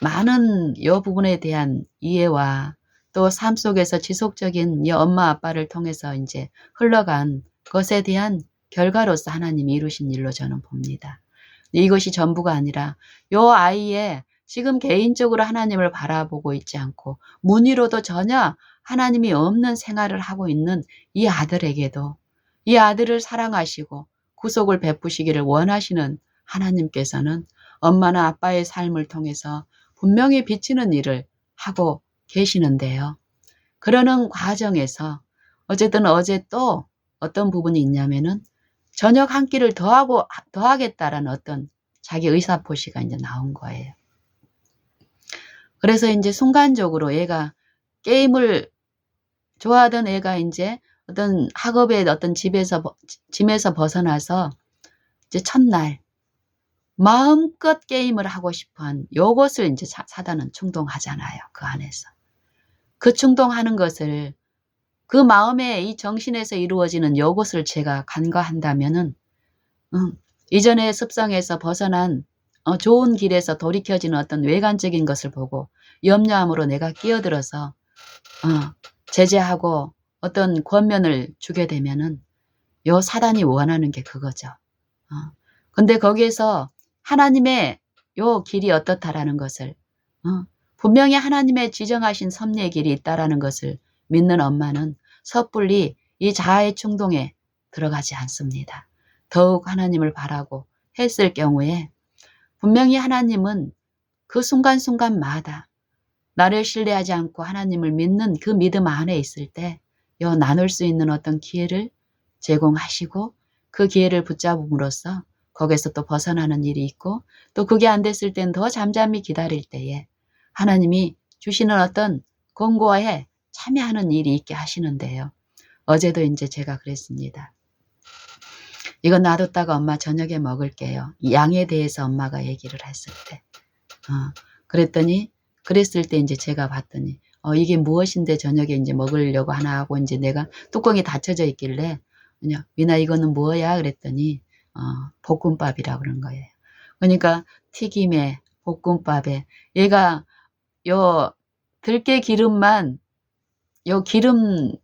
많은 이 부분에 대한 이해와 또 삶 속에서 지속적인 이 엄마 아빠를 통해서 이제 흘러간 것에 대한 결과로서 하나님이 이루신 일로 저는 봅니다. 이것이 전부가 아니라 요 아이의 지금 개인적으로 하나님을 바라보고 있지 않고 문의로도 전혀 하나님이 없는 생활을 하고 있는 이 아들에게도 이 아들을 사랑하시고 구속을 베푸시기를 원하시는 하나님께서는 엄마나 아빠의 삶을 통해서 분명히 비치는 일을 하고 계시는데요. 그러는 과정에서 어쨌든 어제 또 어떤 부분이 있냐면은 저녁 한 끼를 더하겠다라는 어떤 자기 의사표시가 이제 나온 거예요. 그래서 이제 순간적으로 얘가 게임을 좋아하던 애가 이제 어떤 학업의 어떤 짐에서 벗어나서 이제 첫날 마음껏 게임을 하고 싶어한 요것을 이제 사단은 충동하잖아요. 그 안에서. 그 충동하는 것을 그 마음에 이 정신에서 이루어지는 요것을 제가 간과한다면은 이전의 습성에서 벗어난 좋은 길에서 돌이켜지는 어떤 외관적인 것을 보고 염려함으로 내가 끼어들어서 제재하고 어떤 권면을 주게 되면은 요 사단이 원하는 게 그거죠. 근데 거기에서 하나님의 요 길이 어떻다라는 것을 분명히 하나님의 지정하신 섭리의 길이 있다라는 것을 믿는 엄마는 섣불리 이 자아의 충동에 들어가지 않습니다. 더욱 하나님을 바라고 했을 경우에 분명히 하나님은 그 순간순간마다 나를 신뢰하지 않고 하나님을 믿는 그 믿음 안에 있을 때 나눌 수 있는 어떤 기회를 제공하시고 그 기회를 붙잡음으로써 거기서 또 벗어나는 일이 있고 또 그게 안 됐을 땐 더 잠잠히 기다릴 때에 하나님이 주시는 어떤 권고에 참여하는 일이 있게 하시는데요. 어제도 이제 제가 그랬습니다. 이거 놔뒀다가 엄마 저녁에 먹을게요. 양에 대해서 엄마가 얘기를 했을 때. 그랬을 때 이제 제가 봤더니, 이게 무엇인데 저녁에 이제 먹으려고 하나 하고 이제 내가 뚜껑이 닫혀져 있길래, 그냥, 미나 이거는 뭐야? 그랬더니, 볶음밥이라고 그런 거예요. 그러니까 튀김에, 볶음밥에, 얘가 요 들깨 기름만, 요 기름에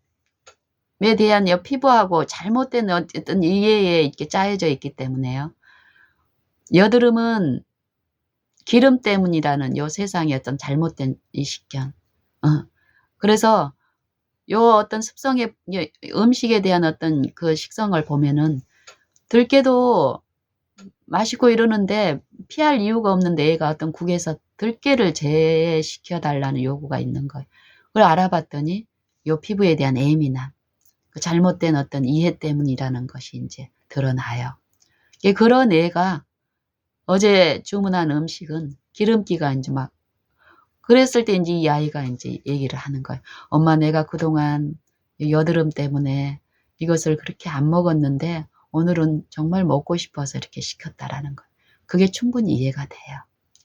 대한 요 피부하고 잘못된 어쨌든 이해에 이렇게 짜여져 있기 때문에요. 여드름은 기름 때문이라는 요 세상의 어떤 잘못된 이 식견. 그래서 요 어떤 습성의 음식에 대한 어떤 그 식성을 보면은 들깨도 맛있고 이러는데 피할 이유가 없는데 얘가 어떤 국에서 들깨를 제외시켜 달라는 요구가 있는 거예요. 그걸 알아봤더니 요 피부에 대한 예민함, 그 잘못된 어떤 이해 때문이라는 것이 이제 드러나요. 그런 애가 어제 주문한 음식은 기름기가 이제 막 그랬을 때 이제 이 아이가 이제 얘기를 하는 거예요. 엄마 내가 그동안 여드름 때문에 이것을 그렇게 안 먹었는데 오늘은 정말 먹고 싶어서 이렇게 시켰다라는 거예요. 그게 충분히 이해가 돼요.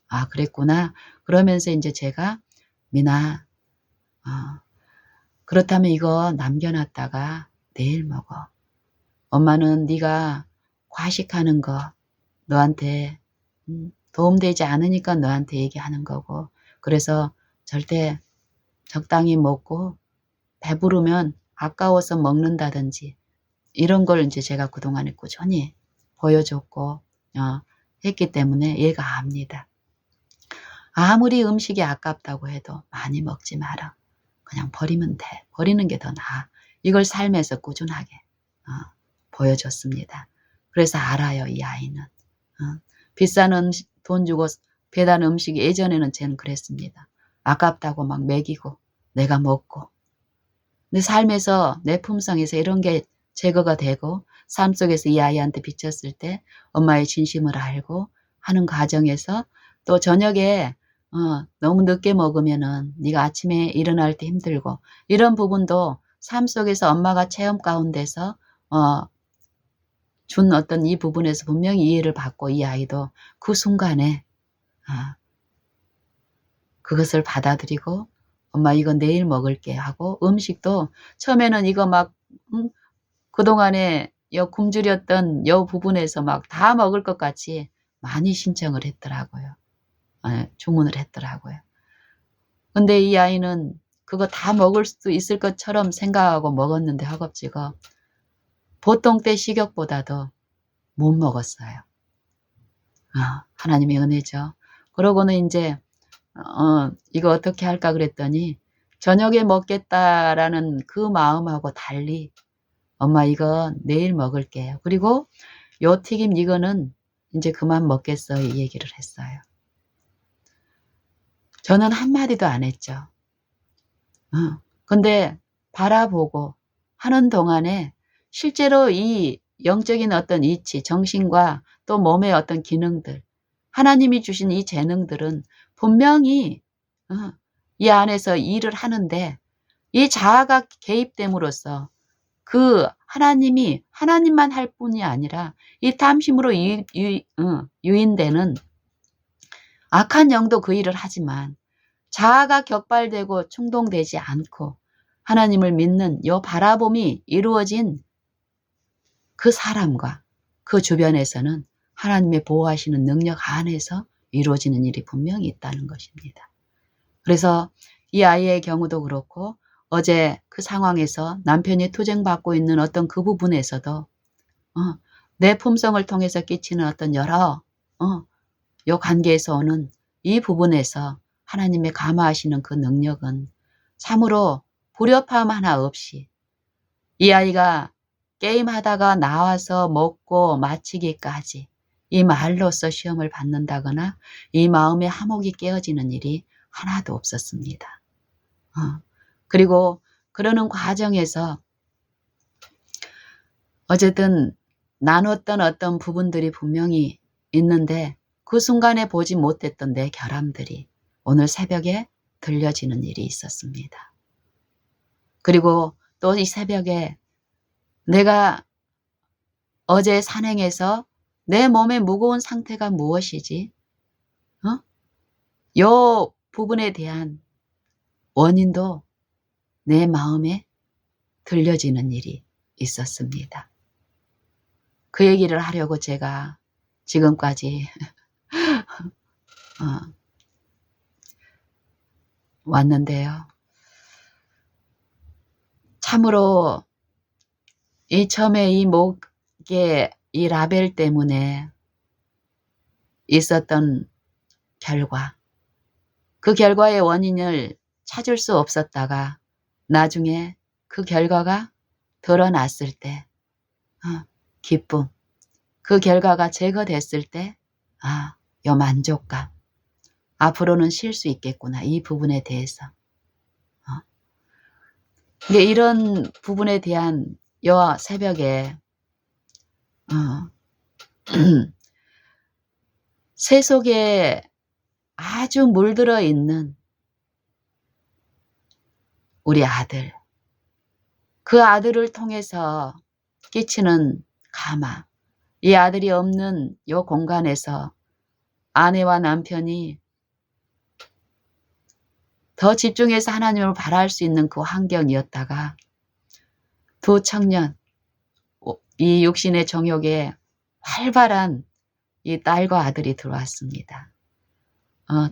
아, 그랬구나. 그러면서 이제 제가 미나, 그렇다면 이거 남겨놨다가 내일 먹어. 엄마는 네가 과식하는 거 너한테 도움되지 않으니까 너한테 얘기하는 거고 그래서 절대 적당히 먹고 배부르면 아까워서 먹는다든지 이런 걸 이제 제가 그동안에 꾸준히 보여줬고 했기 때문에 얘가 압니다. 아무리 음식이 아깝다고 해도 많이 먹지 마라. 그냥 버리면 돼. 버리는 게 더 나아. 이걸 삶에서 꾸준하게 보여줬습니다. 그래서 알아요, 이 아이는. 비싼 돈 주고 배달 음식이 예전에는 쟤는 그랬습니다. 아깝다고 막 먹이고 내가 먹고. 근데 삶에서 내 품성에서 이런 게 제거가 되고 삶 속에서 이 아이한테 비쳤을 때 엄마의 진심을 알고 하는 과정에서 또 저녁에 너무 늦게 먹으면은 네가 아침에 일어날 때 힘들고 이런 부분도 삶 속에서 엄마가 체험 가운데서 준 어떤 이 부분에서 분명히 이해를 받고 이 아이도 그 순간에 그것을 받아들이고 엄마 이거 내일 먹을게 하고 음식도 처음에는 이거 막 그동안에 굶주렸던 요 부분에서 막 다 먹을 것 같이 많이 신청을 했더라고요. 주문을 했더라고요. 근데 이 아이는 그거 다 먹을 수 있을 것처럼 생각하고 먹었는데 허겁지겁 보통 때 식욕보다도 못 먹었어요. 하나님의 은혜죠. 그러고는 이제 이거 어떻게 할까 그랬더니 저녁에 먹겠다라는 그 마음하고 달리 엄마 이거 내일 먹을게요. 그리고 요 튀김 이거는 이제 그만 먹겠어요. 이 얘기를 했어요. 저는 한마디도 안 했죠. 근데 바라보고 하는 동안에 실제로 이 영적인 어떤 이치, 정신과 또 몸의 어떤 기능들, 하나님이 주신 이 재능들은 분명히 이 안에서 일을 하는데 이 자아가 개입됨으로써 그 하나님이 하나님만 할 뿐이 아니라 이 탐심으로 유인되는 악한 영도 그 일을 하지만 자아가 격발되고 충동되지 않고 하나님을 믿는 요 바라봄이 이루어진 그 사람과 그 주변에서는 하나님의 보호하시는 능력 안에서 이루어지는 일이 분명히 있다는 것입니다. 그래서 이 아이의 경우도 그렇고 어제 그 상황에서 남편이 투쟁받고 있는 어떤 그 부분에서도 내 품성을 통해서 끼치는 어떤 여러 요 관계에서 오는 이 부분에서 하나님의 감화하시는 그 능력은 참으로 불협화음 하나 없이 이 아이가 게임하다가 나와서 먹고 마치기까지 이 말로써 시험을 받는다거나 이 마음의 화목이 깨어지는 일이 하나도 없었습니다. 그리고 그러는 과정에서 어쨌든 나눴던 어떤 부분들이 분명히 있는데 그 순간에 보지 못했던 내 결함들이 오늘 새벽에 들려지는 일이 있었습니다. 그리고 또 이 새벽에 내가 어제 산행에서 내 몸의 무거운 상태가 무엇이지? 요 부분에 대한 원인도 내 마음에 들려지는 일이 있었습니다. 그 얘기를 하려고 제가 지금까지 왔는데요. 참으로 이 처음에 이 목에 이 라벨 때문에 있었던 결과, 그 결과의 원인을 찾을 수 없었다가 나중에 그 결과가 드러났을 때 기쁨, 그 결과가 제거됐을 때 요 만족감, 앞으로는 쉴 수 있겠구나 이 부분에 대해서 이런 부분에 대한 요 새벽에 새 속에 아주 물들어 있는 우리 아들, 그 아들을 통해서 끼치는 감화, 이 아들이 없는 요 공간에서 아내와 남편이 더 집중해서 하나님을 바라할 수 있는 그 환경이었다가 두 청년, 이 육신의 정욕에 활발한 이 딸과 아들이 들어왔습니다.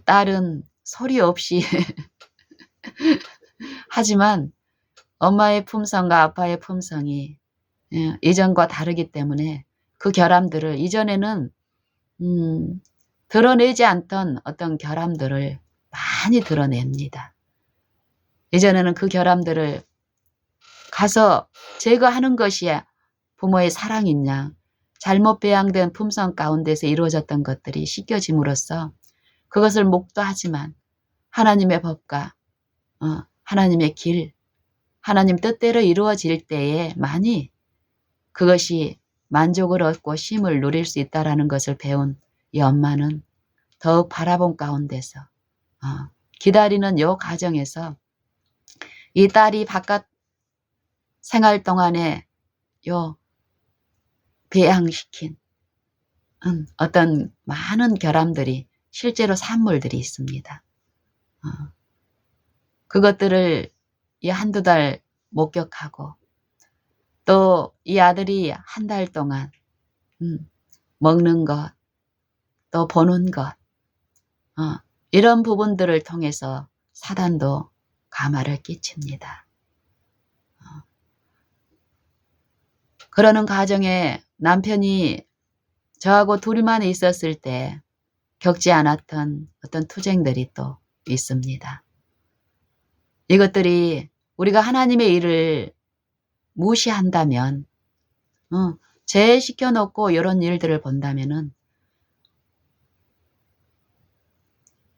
딸은 소리 없이 하지만 엄마의 품성과 아빠의 품성이 이전과 다르기 때문에 그 결함들을 이전에는 드러내지 않던 어떤 결함들을 많이 드러냅니다. 이전에는 그 결함들을 가서 제거하는 것이 부모의 사랑인 양 잘못 배양된 품성 가운데서 이루어졌던 것들이 씻겨짐으로써 그것을 목도하지만 하나님의 법과 하나님의 길, 하나님 뜻대로 이루어질 때에 많이 그것이 만족을 얻고 쉼을 누릴 수 있다는 것을 배운 이 엄마는 더욱 바라본 가운데서 기다리는 요 과정에서 이 딸이 바깥 생활 동안에 요 배양시킨 어떤 많은 결함들이 실제로 산물들이 있습니다. 그것들을 이 한두 달 목격하고 또 이 아들이 한 달 동안 먹는 것, 또 보는 것, 이런 부분들을 통해서 사단도 감화를 끼칩니다. 그러는 과정에 남편이 저하고 둘만 있었을 때 겪지 않았던 어떤 투쟁들이 또 있습니다. 이것들이 우리가 하나님의 일을 무시한다면, 제시켜놓고 이런 일들을 본다면은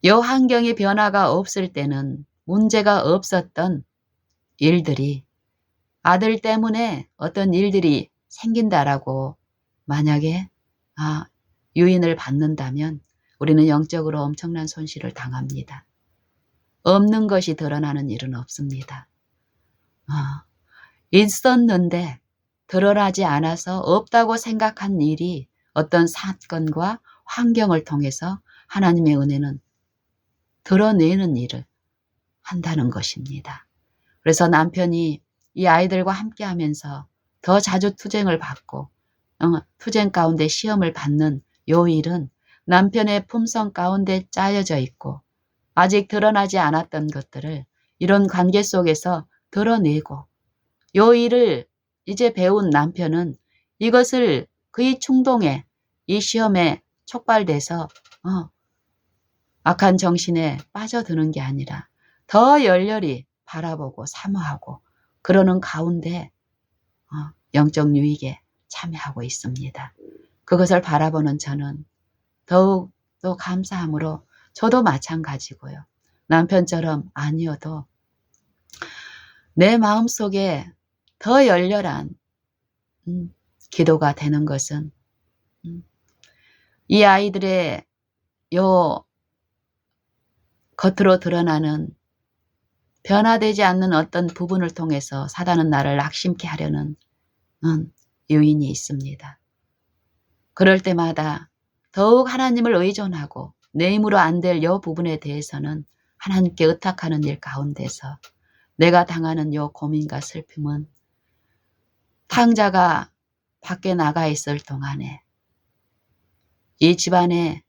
요 환경의 변화가 없을 때는 문제가 없었던 일들이 아들 때문에 어떤 일들이 생긴다라고 만약에 유인을 받는다면 우리는 영적으로 엄청난 손실을 당합니다. 없는 것이 드러나는 일은 없습니다. 있었는데 드러나지 않아서 없다고 생각한 일이 어떤 사건과 환경을 통해서 하나님의 은혜는 드러내는 일을 한다는 것입니다. 그래서 남편이 이 아이들과 함께 하면서 더 자주 투쟁을 받고 투쟁 가운데 시험을 받는 요 일은 남편의 품성 가운데 짜여져 있고 아직 드러나지 않았던 것들을 이런 관계 속에서 드러내고 요 일을 이제 배운 남편은 이것을 그의 충동에 이 시험에 촉발돼서 악한 정신에 빠져드는 게 아니라 더 열렬히 바라보고 사모하고 그러는 가운데 영적 유익에 참여하고 있습니다. 그것을 바라보는 저는 더욱 더 감사함으로 저도 마찬가지고요. 남편처럼 아니어도 내 마음속에 더 열렬한 기도가 되는 것은 이 아이들의 요 겉으로 드러나는 변화되지 않는 어떤 부분을 통해서 사단은 나를 낙심케 하려는 요인이 있습니다. 그럴 때마다 더욱 하나님을 의존하고 내 힘으로 안 될 요 부분에 대해서는 하나님께 의탁하는 일 가운데서 내가 당하는 요 고민과 슬픔은 탕자가 밖에 나가 있을 동안에 이 집안에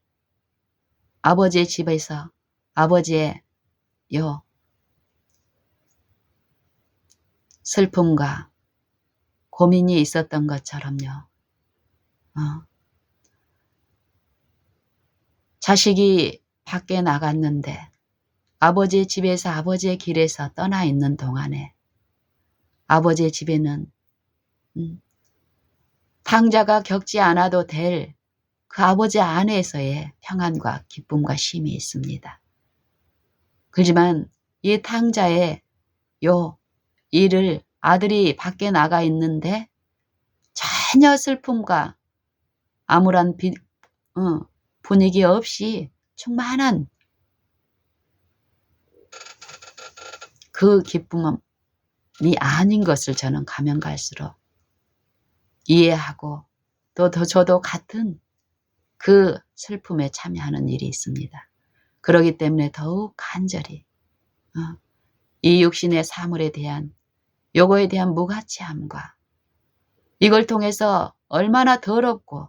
아버지의 집에서 아버지의 요 슬픔과 고민이 있었던 것처럼요. 자식이 밖에 나갔는데 아버지의 집에서 아버지의 길에서 떠나 있는 동안에 아버지의 집에는 탕자가 겪지 않아도 될 그 아버지 안에서의 평안과 기쁨과 쉼이 있습니다. 그렇지만 이 탕자의 요 일을 아들이 밖에 나가 있는데 전혀 슬픔과 아무런 분위기 없이 충만한 그 기쁨이 아닌 것을 저는 가면 갈수록 이해하고 또 저도 같은 그 슬픔에 참여하는 일이 있습니다. 그렇기 때문에 더욱 간절히 이 육신의 사물에 대한 요거에 대한 무가치함과 이걸 통해서 얼마나 더럽고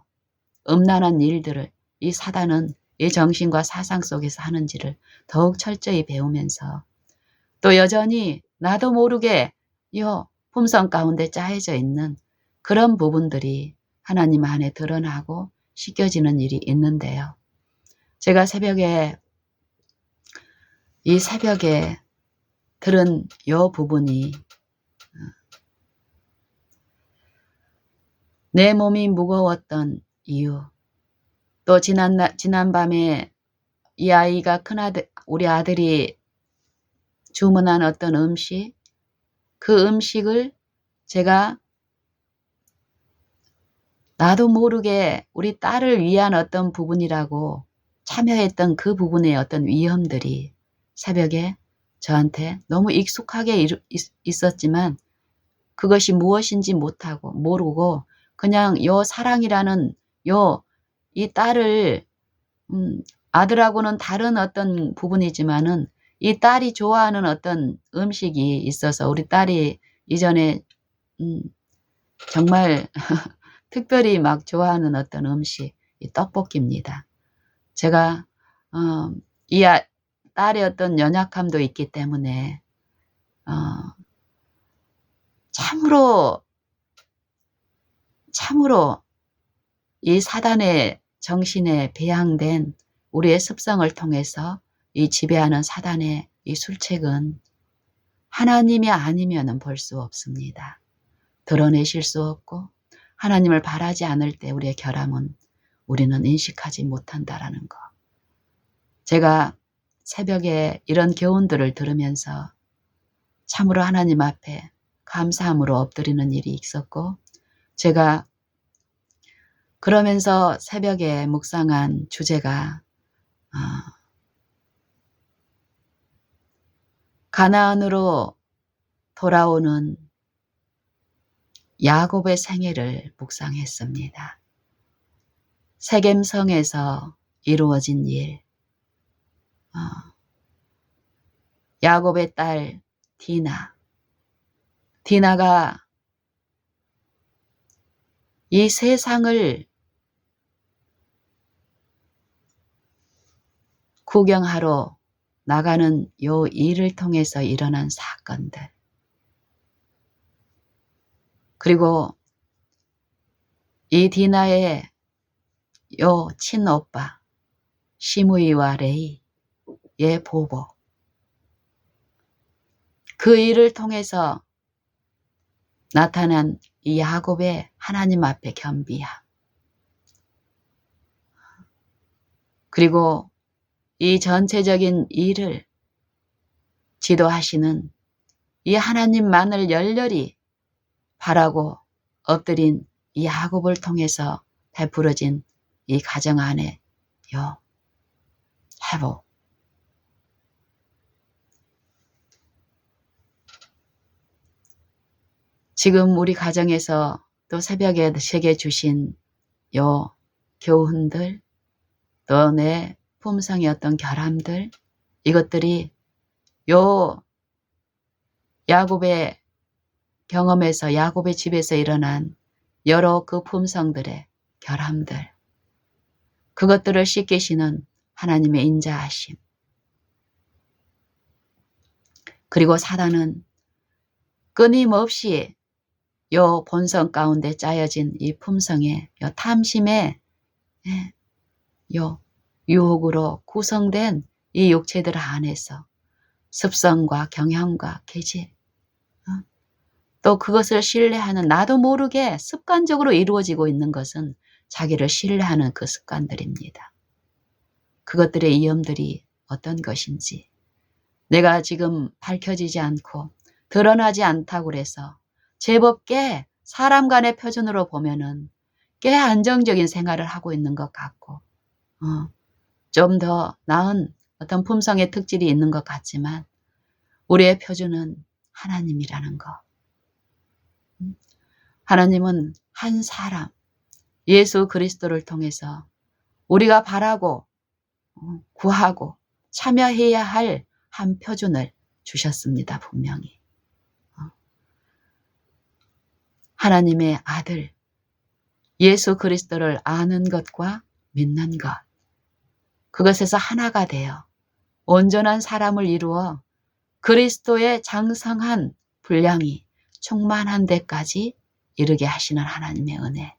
음란한 일들을 이 사단은 이 정신과 사상 속에서 하는지를 더욱 철저히 배우면서 또 여전히 나도 모르게 요 품성 가운데 짜여져 있는 그런 부분들이 하나님 안에 드러나고 씻겨지는 일이 있는데요. 제가 이 새벽에 들은 요 부분이 내 몸이 무거웠던 이유, 또 지난 밤에 이 아이가 우리 아들이 주문한 어떤 음식, 그 음식을 제가 나도 모르게 우리 딸을 위한 어떤 부분이라고 참여했던 그 부분의 어떤 위험들이 새벽에 저한테 너무 익숙하게 있었지만 그것이 무엇인지 못하고 모르고 그냥 요 사랑이라는 이 딸을 아들하고는 다른 어떤 부분이지만은 이 딸이 좋아하는 어떤 음식이 있어서 우리 딸이 이전에 정말 특별히 막 좋아하는 어떤 음식, 이 떡볶이입니다. 제가 이 딸의 어떤 연약함도 있기 때문에 참으로 이 사단의 정신에 배양된 우리의 습성을 통해서 이 지배하는 사단의 이 술책은 하나님이 아니면은 볼 수 없습니다. 드러내실 수 없고 하나님을 바라지 않을 때 우리의 결함은 우리는 인식하지 못한다라는 거. 제가 새벽에 이런 교훈들을 들으면서 참으로 하나님 앞에 감사함으로 엎드리는 일이 있었고 제가 그러면서 새벽에 묵상한 주제가 가나안으로 돌아오는 야곱의 생애를 묵상했습니다. 세겜성에서 이루어진 일, 야곱의 딸 디나가 이 세상을 구경하러 나가는 요 일을 통해서 일어난 사건들, 그리고 이 디나의 요 친오빠 시므이와 레이의 보복, 그 일을 통해서 나타난 이 야곱의 하나님 앞에 겸비함, 그리고 이 전체적인 일을 지도하시는 이 하나님만을 열렬히 바라고 엎드린 이 야곱을 통해서 베풀어진 이 가정 안에 요 회복. 지금 우리 가정에서 또 새벽에 제게 주신 요 교훈들, 또 내 품성의 어떤 결함들, 이것들이 요 야곱의 경험에서 야곱의 집에서 일어난 여러 그 품성들의 결함들, 그것들을 씻기시는 하나님의 인자하심, 그리고 사단은 끊임없이 요 본성 가운데 짜여진 이 품성의 요 탐심의 요 유혹으로 구성된 이 육체들 안에서 습성과 경향과 계질, 또 그것을 신뢰하는 나도 모르게 습관적으로 이루어지고 있는 것은 자기를 신뢰하는 그 습관들입니다. 그것들의 이염들이 어떤 것인지 내가 지금 밝혀지지 않고 드러나지 않다고 그래서 제법 꽤 사람 간의 표준으로 보면은 꽤 안정적인 생활을 하고 있는 것 같고 좀 더 나은 어떤 품성의 특질이 있는 것 같지만 우리의 표준은 하나님이라는 것. 하나님은 한 사람 예수 그리스도를 통해서 우리가 바라고 구하고 참여해야 할 한 표준을 주셨습니다. 분명히. 하나님의 아들 예수 그리스도를 아는 것과 믿는 것, 그것에서 하나가 되어 온전한 사람을 이루어 그리스도의 장성한 분량이 충만한 데까지 이르게 하시는 하나님의 은혜.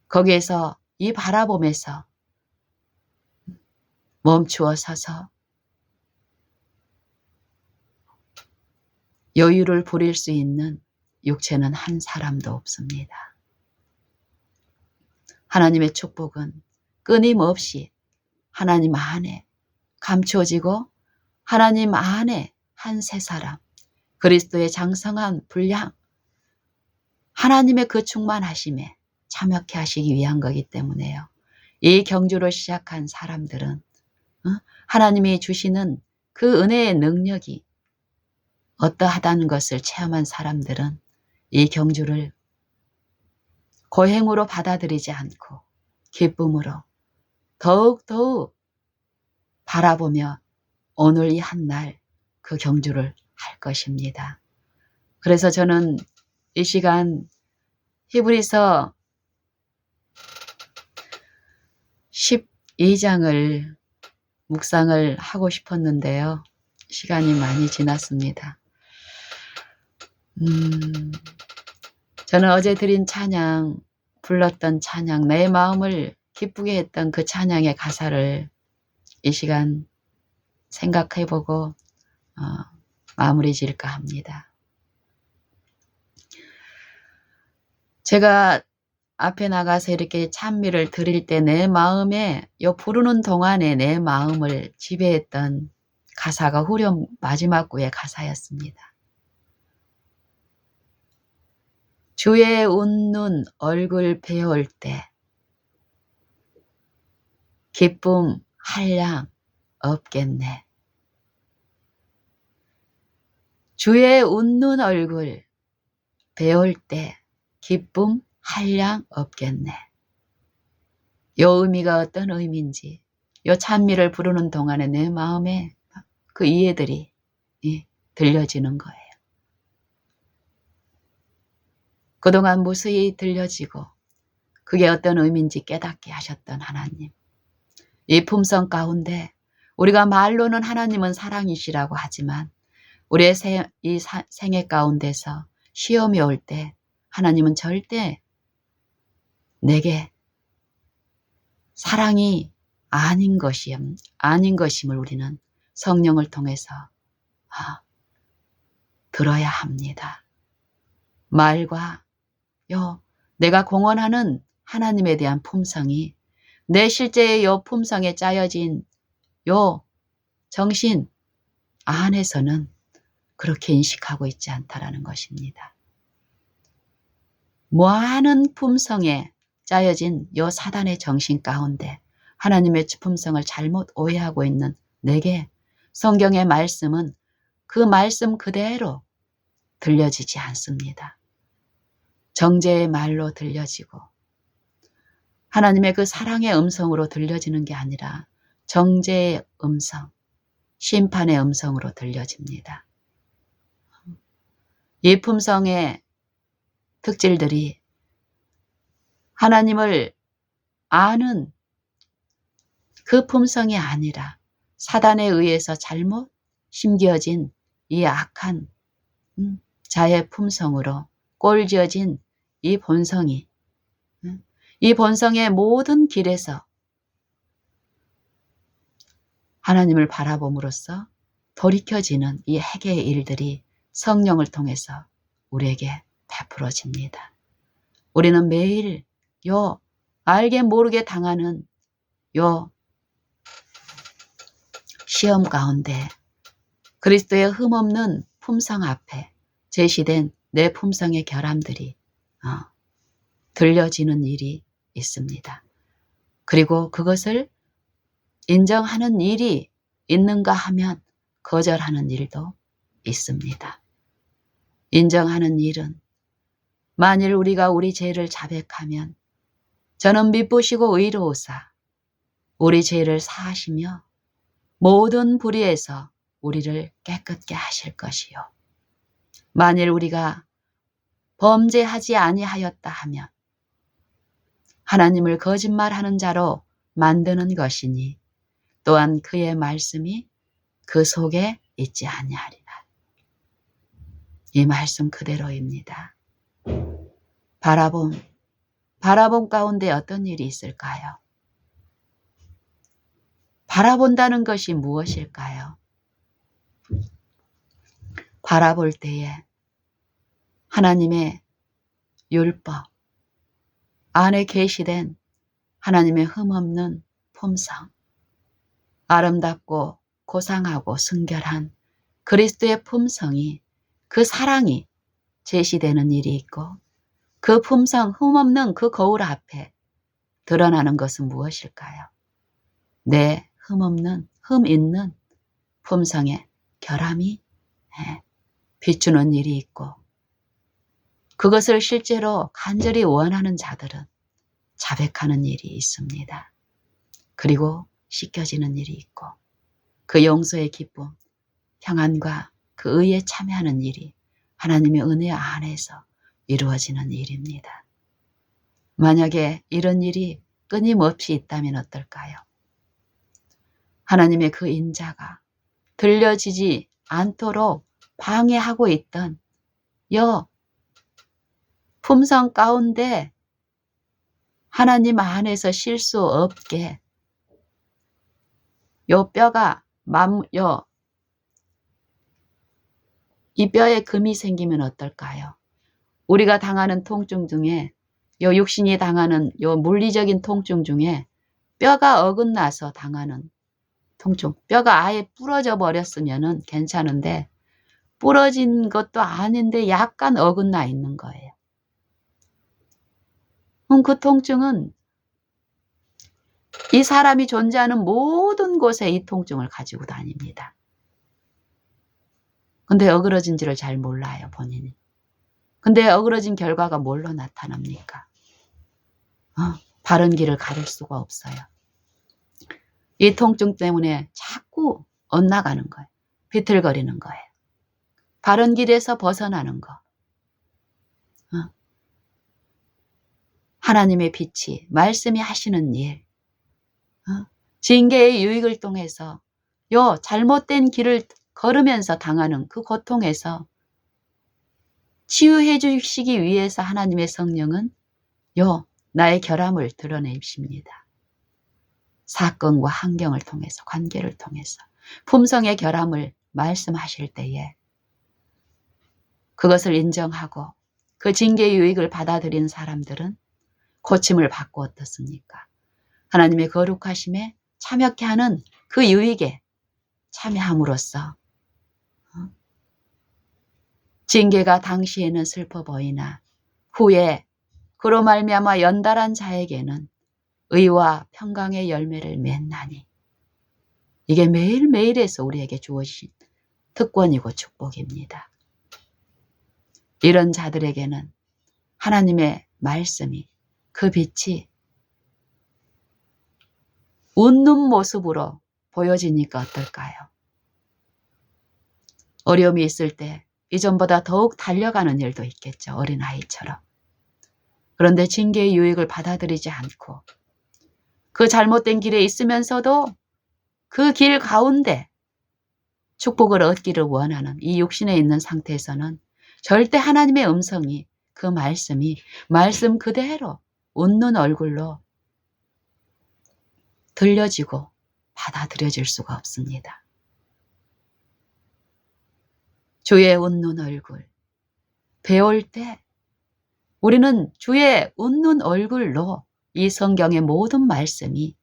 거기에서 이 바라봄에서 멈추어 서서 여유를 부릴 수 있는 육체는 한 사람도 없습니다. 하나님의 축복은 끊임없이 하나님 안에 감추어지고 하나님 안에 한 세 사람, 그리스도의 장성한 분량, 하나님의 그 충만하심에 참여케 하시기 위한 거기 때문에요. 이 경주를 시작한 사람들은 하나님이 주시는 그 은혜의 능력이 어떠하다는 것을 체험한 사람들은 이 경주를 고행으로 받아들이지 않고 기쁨으로 더욱더욱 바라보며 오늘 이 한 날 그 경주를 할 것입니다. 그래서 저는 이 시간 히브리서 12장을 묵상을 하고 싶었는데요. 시간이 많이 지났습니다. 저는 어제 드린 찬양, 불렀던 찬양, 내 마음을 기쁘게 했던 그 찬양의 가사를 이 시간 생각해보고 마무리 지을까 합니다. 제가 앞에 나가서 이렇게 찬미를 드릴 때 내 마음에 요 부르는 동안에 내 마음을 지배했던 가사가 후렴 마지막 구의 가사였습니다. 주의 웃는 얼굴 배울 때 기쁨 한량 없겠네. 주의 웃는 얼굴 배울 때 기쁨 한량 없겠네. 요 의미가 어떤 의미인지 요 찬미를 부르는 동안에 내 마음에 그 이해들이 들려지는 거예요. 그동안 무수히 들려지고 그게 어떤 의미인지 깨닫게 하셨던 하나님. 이 품성 가운데 우리가 말로는 하나님은 사랑이시라고 하지만 우리의 이 생애 가운데서 시험이 올 때 하나님은 절대 내게 사랑이 아닌 것임을 우리는 성령을 통해서 들어야 합니다. 말과 내가 공언하는 하나님에 대한 품성이 내 실제의 요 품성에 짜여진 요 정신 안에서는 그렇게 인식하고 있지 않다라는 것입니다. 많은 품성에 짜여진 요 사단의 정신 가운데 하나님의 품성을 잘못 오해하고 있는 내게 성경의 말씀은 그 말씀 그대로 들려지지 않습니다. 정죄의 말로 들려지고 하나님의 그 사랑의 음성으로 들려지는 게 아니라 정죄의 음성, 심판의 음성으로 들려집니다. 이 품성의 특질들이 하나님을 아는 그 품성이 아니라 사단에 의해서 잘못 심겨진 이 악한 자의 품성으로 꼴지어진 이 본성이 이 본성의 모든 길에서 하나님을 바라봄으로써 돌이켜지는 이 회개의 일들이 성령을 통해서 우리에게 베풀어집니다. 우리는 매일 알게 모르게 당하는 시험 가운데 그리스도의 흠없는 품성 앞에 제시된 내 품성의 결함들이 들려지는 일이 있습니다. 그리고 그것을 인정하는 일이 있는가 하면 거절하는 일도 있습니다. 인정하는 일은 만일 우리가 우리 죄를 자백하면 저는 미쁘시고 의로우사 우리 죄를 사하시며 모든 불의에서 우리를 깨끗게 하실 것이요. 만일 우리가 범죄하지 아니하였다 하면 하나님을 거짓말하는 자로 만드는 것이니 또한 그의 말씀이 그 속에 있지 아니하리라. 이 말씀 그대로입니다. 바라봄 가운데 어떤 일이 있을까요? 바라본다는 것이 무엇일까요? 바라볼 때에 하나님의 율법 안에 계시된 하나님의 흠없는 품성, 아름답고 고상하고 순결한 그리스도의 품성이 그 사랑이 제시되는 일이 있고 그 품성 흠없는 그 거울 앞에 드러나는 것은 무엇일까요? 내 흠없는 흠 있는 품성의 결함이 비추는 일이 있고, 그것을 실제로 간절히 원하는 자들은 자백하는 일이 있습니다. 그리고 씻겨지는 일이 있고, 그 용서의 기쁨, 평안과 그 의에 참여하는 일이 하나님의 은혜 안에서 이루어지는 일입니다. 만약에 이런 일이 끊임없이 있다면 어떨까요? 하나님의 그 인자가 들려지지 않도록 방해하고 있던 여 품성 가운데 하나님 안에서 쉴 수 없게 요 뼈가 이 뼈에 금이 생기면 어떨까요? 우리가 당하는 통증 중에 요 육신이 당하는 요 물리적인 통증 중에 뼈가 어긋나서 당하는 통증, 뼈가 아예 부러져 버렸으면은 괜찮은데 부러진 것도 아닌데 약간 어긋나 있는 거예요. 그럼 그 통증은 이 사람이 존재하는 모든 곳에 이 통증을 가지고 다닙니다. 근데 어그러진지를 잘 몰라요, 본인이. 근데 어그러진 결과가 뭘로 나타납니까? 바른 길을 가릴 수가 없어요. 이 통증 때문에 자꾸 엇나가는 거예요. 비틀거리는 거예요. 바른 길에서 벗어나는 거. 하나님의 빛이 말씀이 하시는 일. 징계의 유익을 통해서 요 잘못된 길을 걸으면서 당하는 그 고통에서 치유해 주시기 위해서 하나님의 성령은 요 나의 결함을 드러내십니다. 사건과 환경을 통해서, 관계를 통해서 품성의 결함을 말씀하실 때에 그것을 인정하고 그 징계의 유익을 받아들인 사람들은 고침을 받고 어떻습니까? 하나님의 거룩하심에 참여케 하는 그 유익에 참여함으로써 징계가 당시에는 슬퍼 보이나 후에 그로 말미암아 연달한 자에게는 의와 평강의 열매를 맺나니, 이게 매일매일에서 우리에게 주어진 특권이고 축복입니다. 이런 자들에게는 하나님의 말씀이, 그 빛이 웃는 모습으로 보여지니까 어떨까요? 어려움이 있을 때 이전보다 더욱 달려가는 일도 있겠죠. 어린아이처럼. 그런데 징계의 유익을 받아들이지 않고 그 잘못된 길에 있으면서도 그 길 가운데 축복을 얻기를 원하는 이 육신에 있는 상태에서는 절대 하나님의 음성이, 그 말씀이 말씀 그대로 웃는 얼굴로 들려지고 받아들여질 수가 없습니다. 주의 웃는 얼굴 배울 때 우리는 주의 웃는 얼굴로 이 성경의 모든 말씀이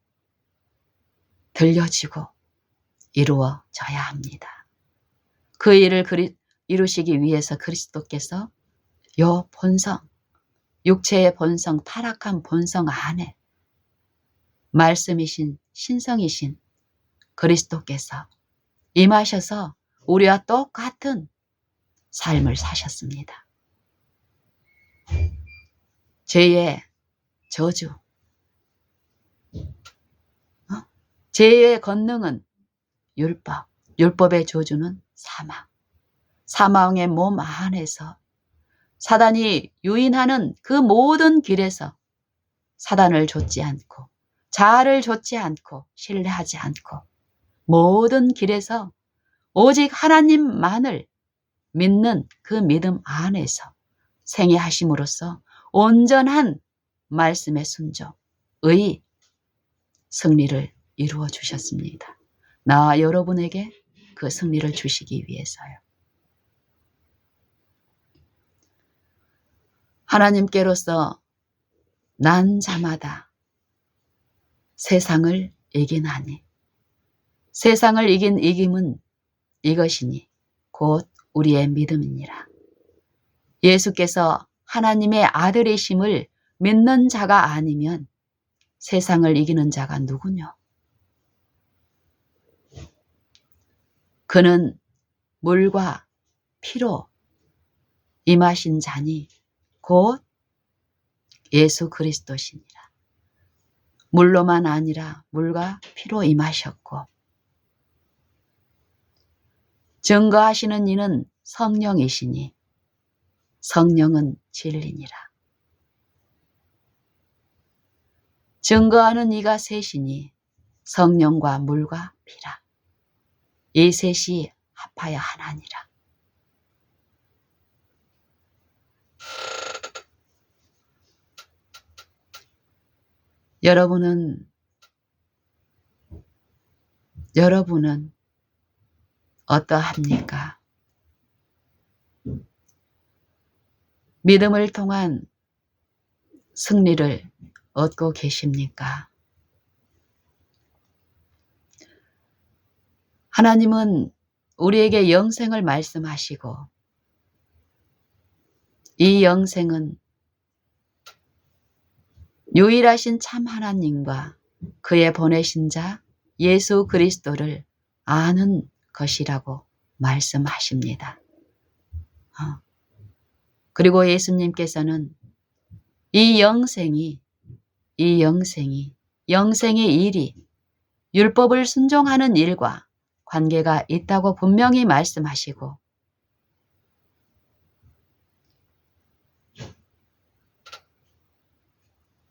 들려지고 이루어져야 합니다. 그 일을 이루시기 위해서 그리스도께서 요 본성, 육체의 본성, 타락한 본성 안에 말씀이신 신성이신 그리스도께서 임하셔서 우리와 똑같은 삶을 사셨습니다. 죄의 저주, 죄의 권능은 율법, 율법의 저주는 사망. 사망의 몸 안에서 사단이 유인하는 그 모든 길에서 사단을 좇지 않고 자아를 좇지 않고 신뢰하지 않고 모든 길에서 오직 하나님만을 믿는 그 믿음 안에서 생애하심으로써 온전한 말씀의 순종의 승리를 이루어 주셨습니다. 나와 여러분에게 그 승리를 주시기 위해서요. 하나님께로서 난 자마다 세상을 이기나니, 세상을 이긴 이김은 이것이니 곧 우리의 믿음이니라. 예수께서 하나님의 아들이심을 믿는 자가 아니면 세상을 이기는 자가 누구뇨? 그는 물과 피로 임하신 자니 곧 예수 그리스도시니라. 물로만 아니라 물과 피로 임하셨고 증거하시는 이는 성령이시니 성령은 진리니라. 증거하는 이가 셋이니 성령과 물과 피라. 이 셋이 합하여 하나니라. 여러분은 어떠합니까? 믿음을 통한 승리를 얻고 계십니까? 하나님은 우리에게 영생을 말씀하시고 이 영생은 유일하신 참 하나님과 그의 보내신 자 예수 그리스도를 아는 것이라고 말씀하십니다. 그리고 예수님께서는 이 영생의 일이 율법을 순종하는 일과 관계가 있다고 분명히 말씀하시고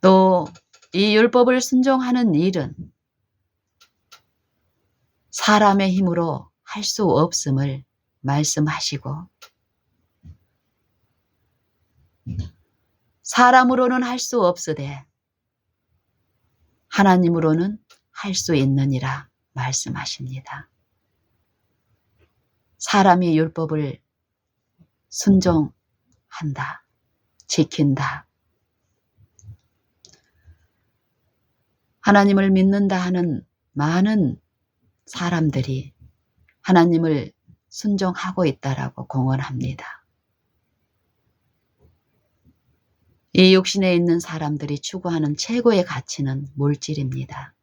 또 이 율법을 순종하는 일은 사람의 힘으로 할 수 없음을 말씀하시고 사람으로는 할 수 없으되 하나님으로는 할 수 있느니라 말씀하십니다. 사람이 율법을 순종한다, 지킨다. 하나님을 믿는다 하는 많은 사람들이 하나님을 순종하고 있다라고 공언합니다. 이 육신에 있는 사람들이 추구하는 최고의 가치는 물질입니다.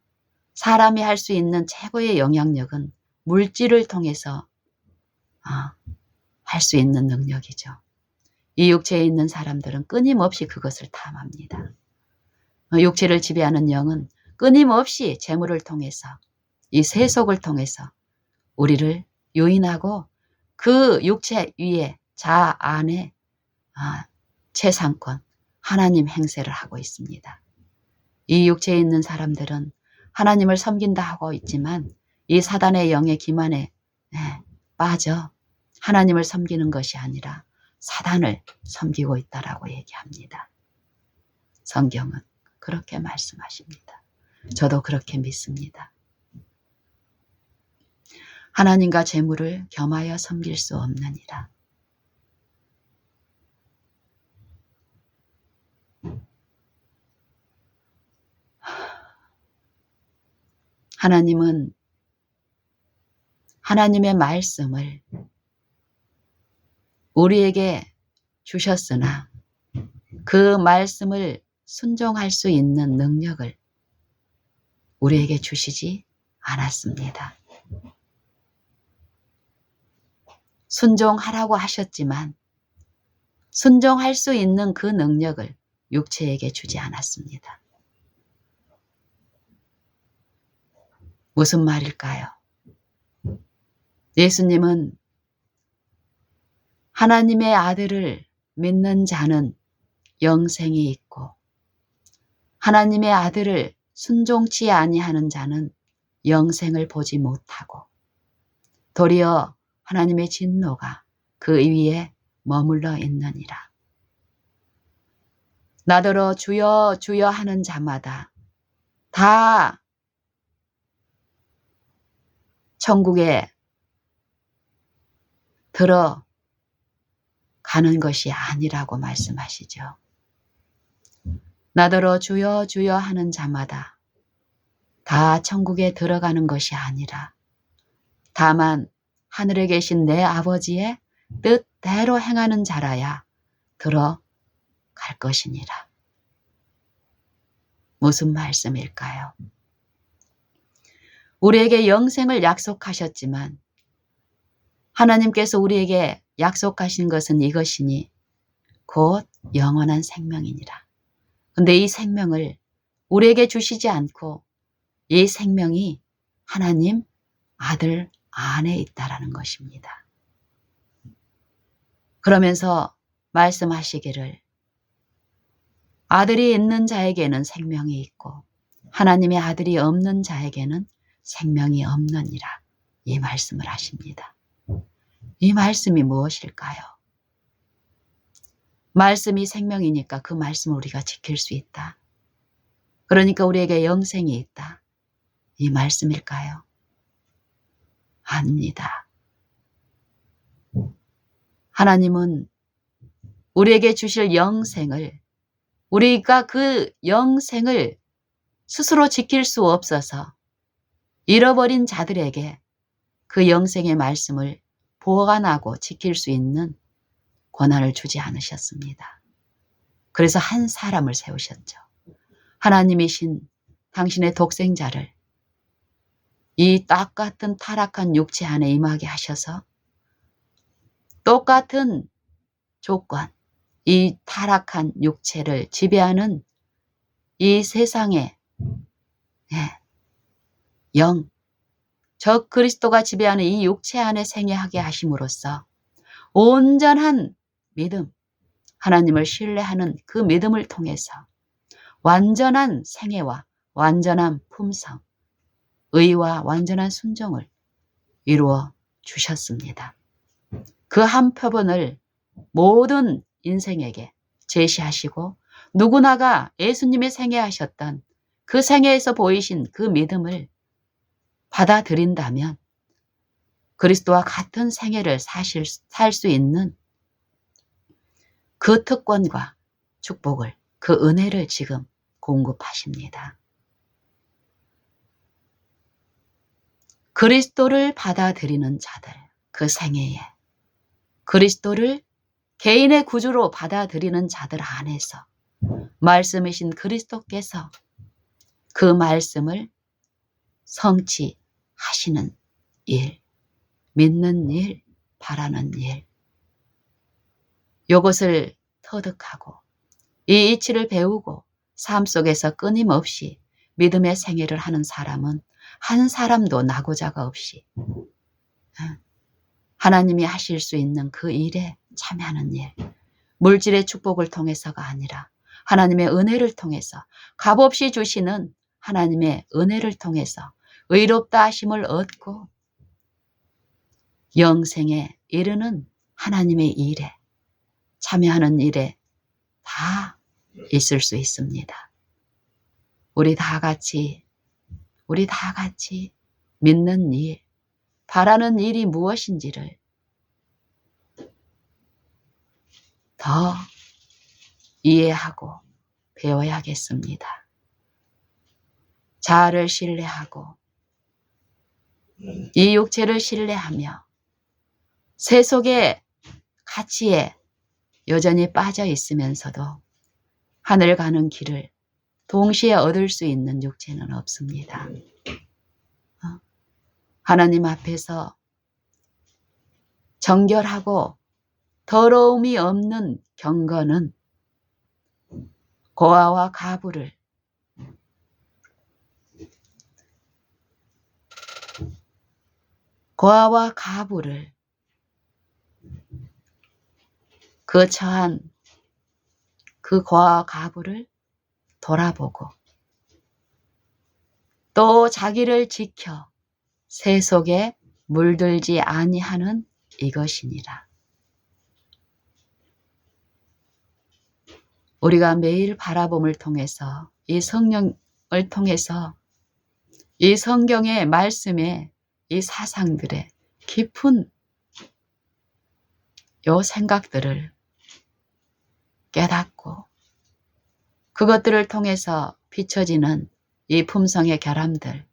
사람이 할 수 있는 최고의 영향력은 물질을 통해서 할 수 있는 능력이죠. 이 육체에 있는 사람들은 끊임없이 그것을 탐합니다. 육체를 지배하는 영은 끊임없이 재물을 통해서 이 세속을 통해서 우리를 유인하고 그 육체 위에 자 안에 최상권 하나님 행세를 하고 있습니다. 이 육체에 있는 사람들은 하나님을 섬긴다 하고 있지만 이 사단의 영의 기만에 빠져 하나님을 섬기는 것이 아니라 사단을 섬기고 있다라고 얘기합니다. 성경은 그렇게 말씀하십니다. 저도 그렇게 믿습니다. 하나님과 재물을 겸하여 섬길 수 없느니라. 하나님은 하나님의 말씀을 우리에게 주셨으나 그 말씀을 순종할 수 있는 능력을 우리에게 주시지 않았습니다. 순종하라고 하셨지만 순종할 수 있는 그 능력을 육체에게 주지 않았습니다. 무슨 말일까요? 예수님은 하나님의 아들을 믿는 자는 영생이 있고 하나님의 아들을 순종치 아니하는 자는 영생을 보지 못하고 도리어 하나님의 진노가 그 위에 머물러 있느니라. 나더러 주여 주여 하는 자마다 다 천국에 들어가는 것이 아니라고 말씀하시죠. 나더러 주여 주여 하는 자마다 다 천국에 들어가는 것이 아니라 다만 하늘에 계신 내 아버지의 뜻대로 행하는 자라야 들어갈 것이니라. 무슨 말씀일까요? 우리에게 영생을 약속하셨지만 하나님께서 우리에게 약속하신 것은 이것이니 곧 영원한 생명이니라. 근데 이 생명을 우리에게 주시지 않고 이 생명이 하나님 아들 안에 있다라는 것입니다. 그러면서 말씀하시기를 아들이 있는 자에게는 생명이 있고 하나님의 아들이 없는 자에게는 생명이 없느니라. 이 말씀을 하십니다. 이 말씀이 무엇일까요? 말씀이 생명이니까 그 말씀을 우리가 지킬 수 있다. 그러니까 우리에게 영생이 있다. 이 말씀일까요? 아닙니다. 하나님은 우리에게 주실 영생을, 우리가 그 영생을 스스로 지킬 수 없어서 잃어버린 자들에게 그 영생의 말씀을 보관하고 지킬 수 있는 권한을 주지 않으셨습니다. 그래서 한 사람을 세우셨죠. 하나님이신 당신의 독생자를 이 똑같은 타락한 육체 안에 임하게 하셔서 똑같은 조건, 이 타락한 육체를 지배하는 이 세상의 영, 적 그리스도가 지배하는 이 육체 안에 생애하게 하심으로써 온전한 믿음, 하나님을 신뢰하는 그 믿음을 통해서 완전한 생애와 완전한 품성, 의와 완전한 순종을 이루어 주셨습니다. 그 한 표본을 모든 인생에게 제시하시고 누구나가 예수님의 생애하셨던 그 생애에서 보이신 그 믿음을 받아들인다면 그리스도와 같은 생애를 살 수 있는 그 특권과 축복을, 그 은혜를 지금 공급하십니다. 그리스도를 받아들이는 자들, 그 생애에 그리스도를 개인의 구주로 받아들이는 자들 안에서 말씀이신 그리스도께서 그 말씀을 성취하시는 일, 믿는 일, 바라는 일, 이것을 터득하고 이 이치를 배우고 삶 속에서 끊임없이 믿음의 생애를 하는 사람은 한 사람도 나고자가 없이 하나님이 하실 수 있는 그 일에 참여하는 일, 물질의 축복을 통해서가 아니라 하나님의 은혜를 통해서 값없이 주시는 하나님의 은혜를 통해서 의롭다 하심을 얻고 영생에 이르는 하나님의 일에 참여하는 일에 다 있을 수 있습니다. 우리 다 같이 믿는 일, 바라는 일이 무엇인지를 더 이해하고 배워야겠습니다. 자아를 신뢰하고 이 육체를 신뢰하며 세속의 가치에 여전히 빠져 있으면서도 하늘 가는 길을 동시에 얻을 수 있는 육체는 없습니다. 하나님 앞에서 정결하고 더러움이 없는 경건은 고아와 가부를 그 처한 그 고아와 가부를 돌아보고 또 자기를 지켜 세속에 물들지 아니하는 이것이니라. 우리가 매일 바라봄을 통해서 이 성령을 통해서 이 성경의 말씀에 이 사상들의 깊은 요 생각들을 깨닫고 그것들을 통해서 비춰지는 이 품성의 결함들,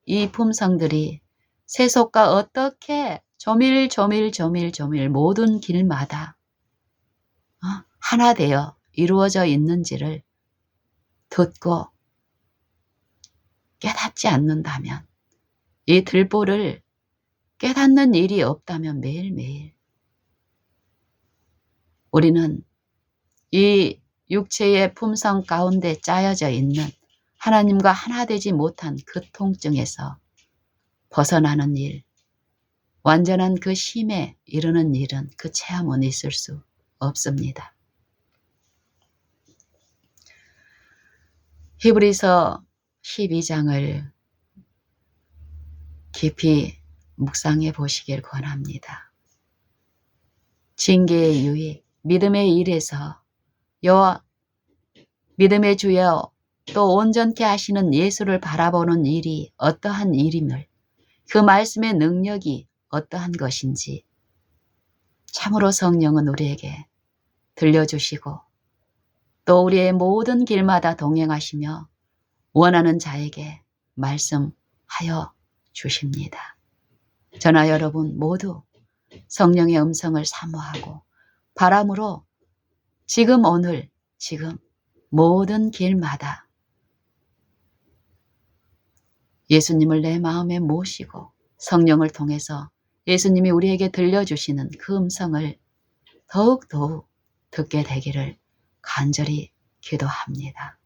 이 품성들이 세속과 어떻게 조밀 모든 길마다 하나 되어 이루어져 있는지를 듣고 깨닫지 않는다면 이 들보를 깨닫는 일이 없다면 매일매일 우리는 이 육체의 품성 가운데 짜여져 있는 하나님과 하나 되지 못한 그 통증에서 벗어나는 일, 완전한 그 쉼에 이르는 일은 그 체험은 있을 수 없습니다. 히브리서 12장을 깊이 묵상해 보시길 권합니다. 징계의 유익, 믿음의 일에서 여호와 믿음의 주여 또 온전케 하시는 예수를 바라보는 일이 어떠한 일임을, 그 말씀의 능력이 어떠한 것인지 참으로 성령은 우리에게 들려주시고 또 우리의 모든 길마다 동행하시며 원하는 자에게 말씀하여 주십니다. 저나 여러분 모두 성령의 음성을 사모하고 바람으로 지금 오늘 지금 모든 길마다 예수님을 내 마음에 모시고 성령을 통해서 예수님이 우리에게 들려주시는 그 음성을 더욱더욱 듣게 되기를 간절히 기도합니다.